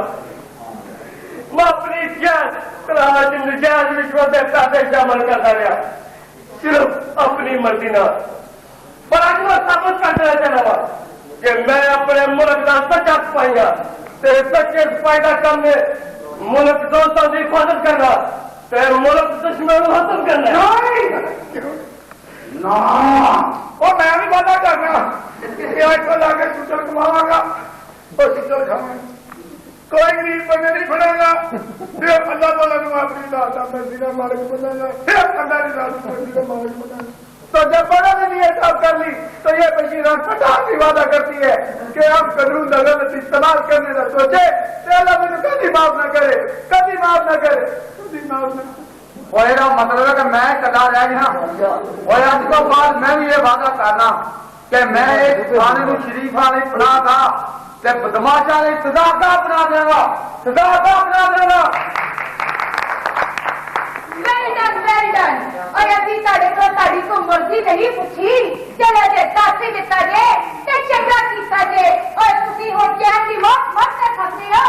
मैं अपनी जायज नजायज रिश्वत के पैसे शामिल करता रहा, सिर्फ अपनी मर्जी ना। पर आज मैं साबित कर देना चाहता कि मैं अपने मुल्क का सच्चा सिपाही हाँ, ते सच्चे सिपाही का काम है मुल्क दोस्तों की हिफाजत करना, मुल्क दुश्मन को खत्म करना। ना और मैं भी वादा करना कि लाके सुचल कमावागा और सुचल खाऊंगा, कोई गरीब बंदे नहीं फड़ेगा, सिर्फ अल्लाह ताला को अपनी दाता मर्जी का मालिक बनाना, सिर्फ अल्लाह की दाता मर्जी का मालिक बनाना। तो जब बड़ा ने ये सब कर ली तो ये बशीरान पठान भी वादा करती है कि हम कानून का गलत इस्तेमाल करने का सोचे तो अल्लाह मुझे कभी माफ न करे, कभी माफ न करे, कभी माफ न करे। और ਇਹਦਾ मतलब है कि मैं कदा रह गया और आज तो बाद मैं भी ये वादा करना कि मैं एक थाने को शरीफा नहीं बना था ते बदमाशा नहीं सदाका बना देगा, सदाका बना देगा। Very done. और अभी ताड़ी को मर्जी नहीं पूछी, चलो जे दासी दिता जे ते चंगा कीता जे और तुसी हो चैन दी मौत मर के सकते हो।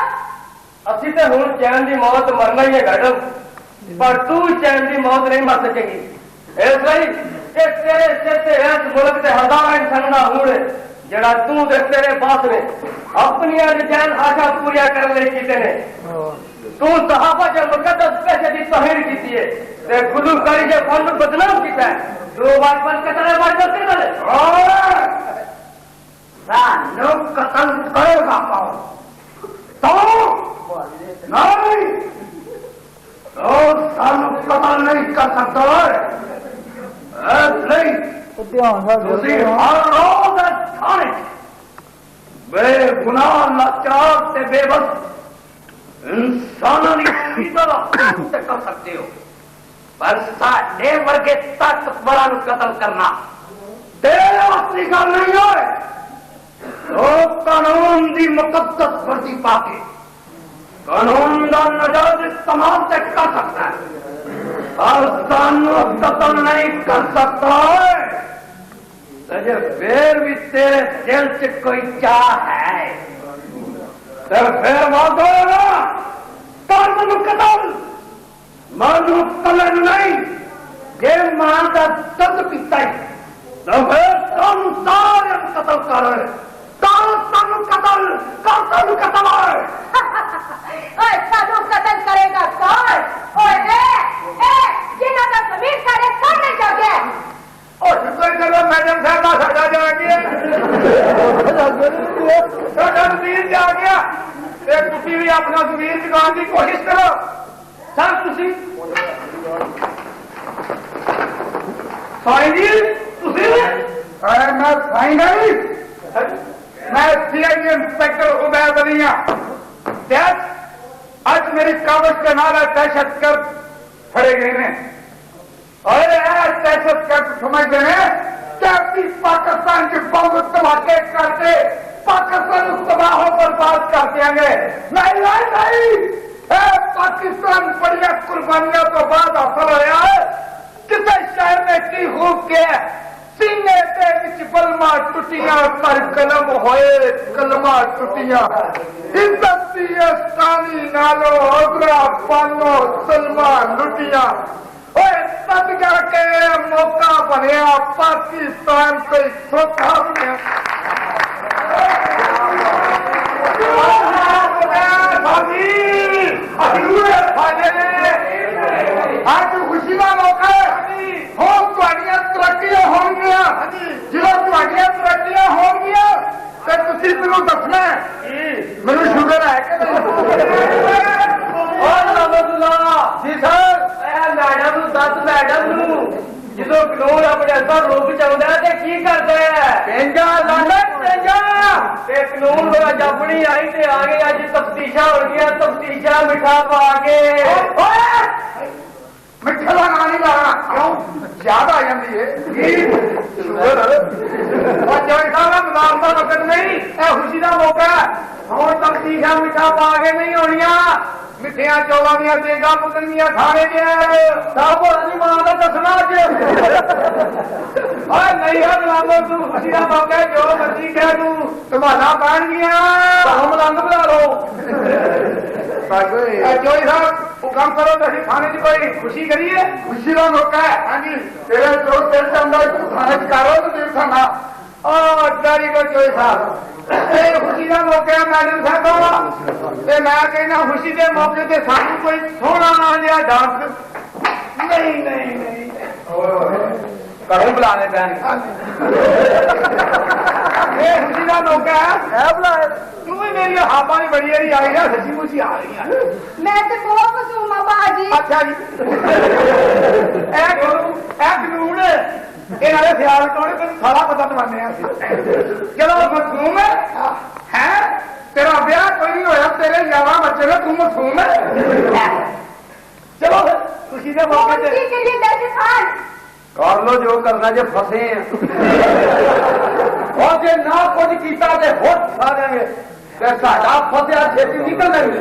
असी तो हूं चैन की मौत मरना ही है मैडम, पर तू चैन की मौत नहीं मर सकेगी। इसलिए तेरे सिर से इस मुल्क के हजार इंसान का हूं जरा तू दे तेरे पास ने अपनी चैन आशा पूरी करने की ने तू सहाबा के मुकद्दस पैसे की तोहीन की है, ते गुलूकारी के फंड बदनाम किया है, दो बार बंद कतरे बार करते बने लोग कतल करेगा पाओ तो नहीं तो सानू कतल नहीं कर सकता है, नहीं तुसी हर रोज थाने बेगुनाह लाचार ते बेबस इंसानों की कर सकते हो, पर साढ़े वर्गे तक बड़ा कतल करना तेरे अपनी गल नहीं होए। तो कानून की मुकद्दस वर्दी पाके कानून का नजायज इस्तेमाल से कर सकता है और सानू कतल नहीं कर सकता है। तुझे फिर भी तेरे दिल से कोई चाह है तो फिर मौत होगा, कर मनु कतल मनु कलन नहीं जे मां का दर्द पीता है तो फिर तुम सारे कतल कर सानू कतल कर सानू कतल और सानू कतल करेगा कौन? और जिन्हों का जमीन सारे सामने जा गया और चलो मैडम साहब का साझा जा गया जमीन जा गया, तुम भी अपना जमीन चुकाने की कोशिश करो। सर तुसी साईं जी मैं साईं नहीं मैं सीआईए इंस्पेक्टर उबैद अली हाँ। आज मेरी काबज के नाल दहशतगर्द फड़े गए ने और दहशतगर्द समझते हैं कि पाकिस्तान के बम धमाके करते पाकिस्तान तबाह बर्बाद कर देंगे। नहीं नहीं नहीं, पाकिस्तान बड़िया कुर्बानियों तो बाद हासिल होया है। किसी शहर ने की खूब के सीने ते विच बलमा टुटियां पर कलम होए कलमा टुटियां इज्जत दी स्थानी नालो अगरा पानो सलमा लुटियां ओए तद करके मौका बनया पाकिस्तान कोई सोता आज खुशी का मौका है हो तरक्कियां होंगियां जो तरक्कियां होंगियां तो तुसी मैनू दसना मैनू शुगर है कि जी सर मैडम दस मैडम जो कानून अपने अंदर रूप चाहता है की करता है कानून जब नहीं आई तो आ गई अज तफ्तीशा हो गया तफ्तीशा मिठा पा के मिठे का नाम नहीं लाना क्यों ज्यादा आ जाती है मैदान का वक्त नहीं खुशी का मौका हम तफ्तीशा मिठा पा के नहीं होनिया मिठिया चौलों दिया देगा पुतनिया खाने नहीं मांगा दसना नहीं है गुलामो तू खुशी का मौका जो मर्जी कह तू तुम्हारा बन गया हम रंग बना लो जोई साहब हुक्म करो तो थाने च कोई खुशी करिए खुशी का मौका है हाँ जी तेरे जो तेरे से अंदर थाने च करो तो देर थाना जारी को जोई साहब खुशी का मौका है मैडम साहब मैं कहना खुशी के मौके से सानू कोई सोना जिहा डांस नहीं नहीं नहीं घरों बुलाने पैन खुशी का मौका है बुलाए तू भी मेरी हाथा भी बड़ी बारी आई है सची मुची आ रही है मैं तो बहुत मासूम हाँ बाजी। अच्छा जी कानून इन्होंने ख्याल करो सारा पता दवाने चलो मासूम है तेरा ब्याह कोई नहीं होया तेरे 11 बच्चे ने तू मासूम है चलो खुशी के मौके कर लो जो करना जो फसे और जो ना कुछ किया तो होट फसा देंगे साडा फसिया छेती निकल देंगे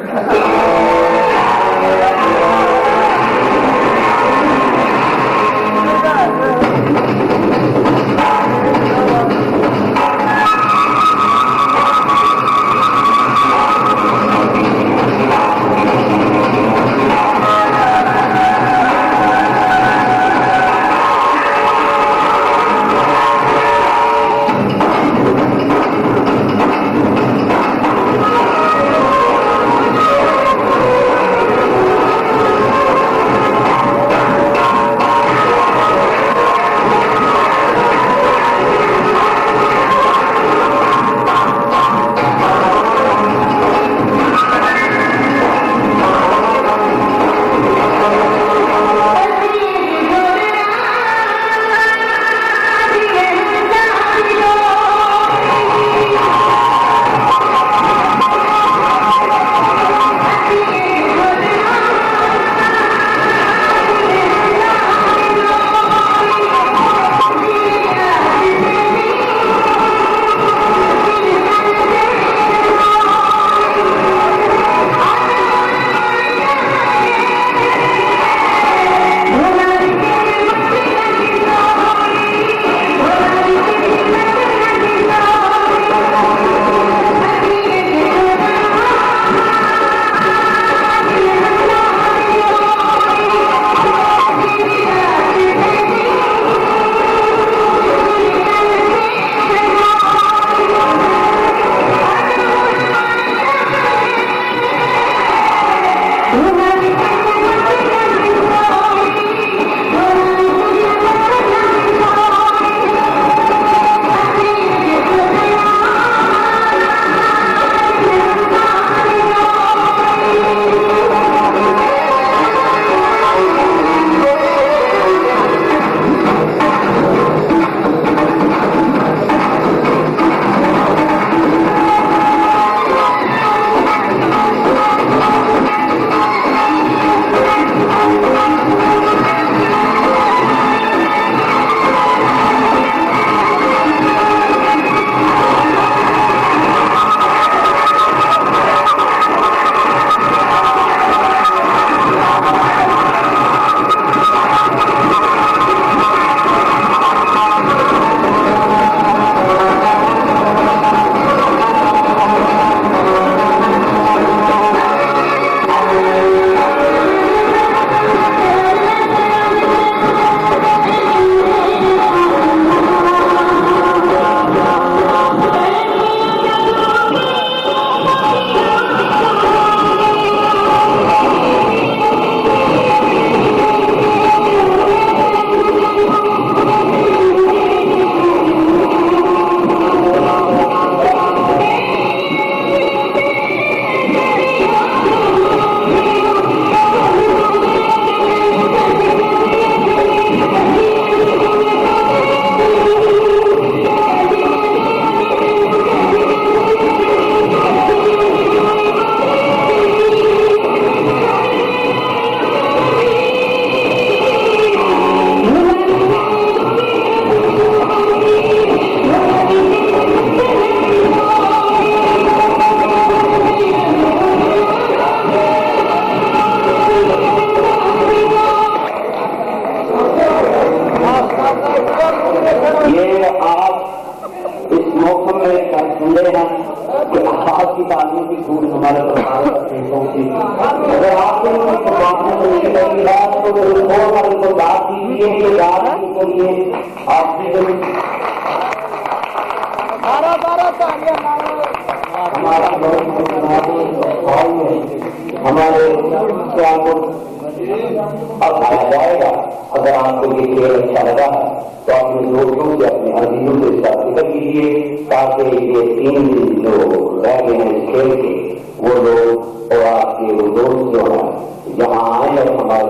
आपकी तालीम की खूब हमारे प्रभाव पहुंची। अगर आपने उनकी कुर्बानियों को ये लगी है तो हमारे को दाद दीजिए, ये दाद के लिए आपसे हमारे क्या अब आया जाएगा। अगर आपको ये खेल अच्छा लगा है तो अपने दोस्तों से अपने अजीजों के साथ जिक्र कीजिए ताकि ये 3 दिन जो रह गए हैं इस खेल के वो लोग और आपके वो दोस्त जो हैं यहाँ आए और हमारे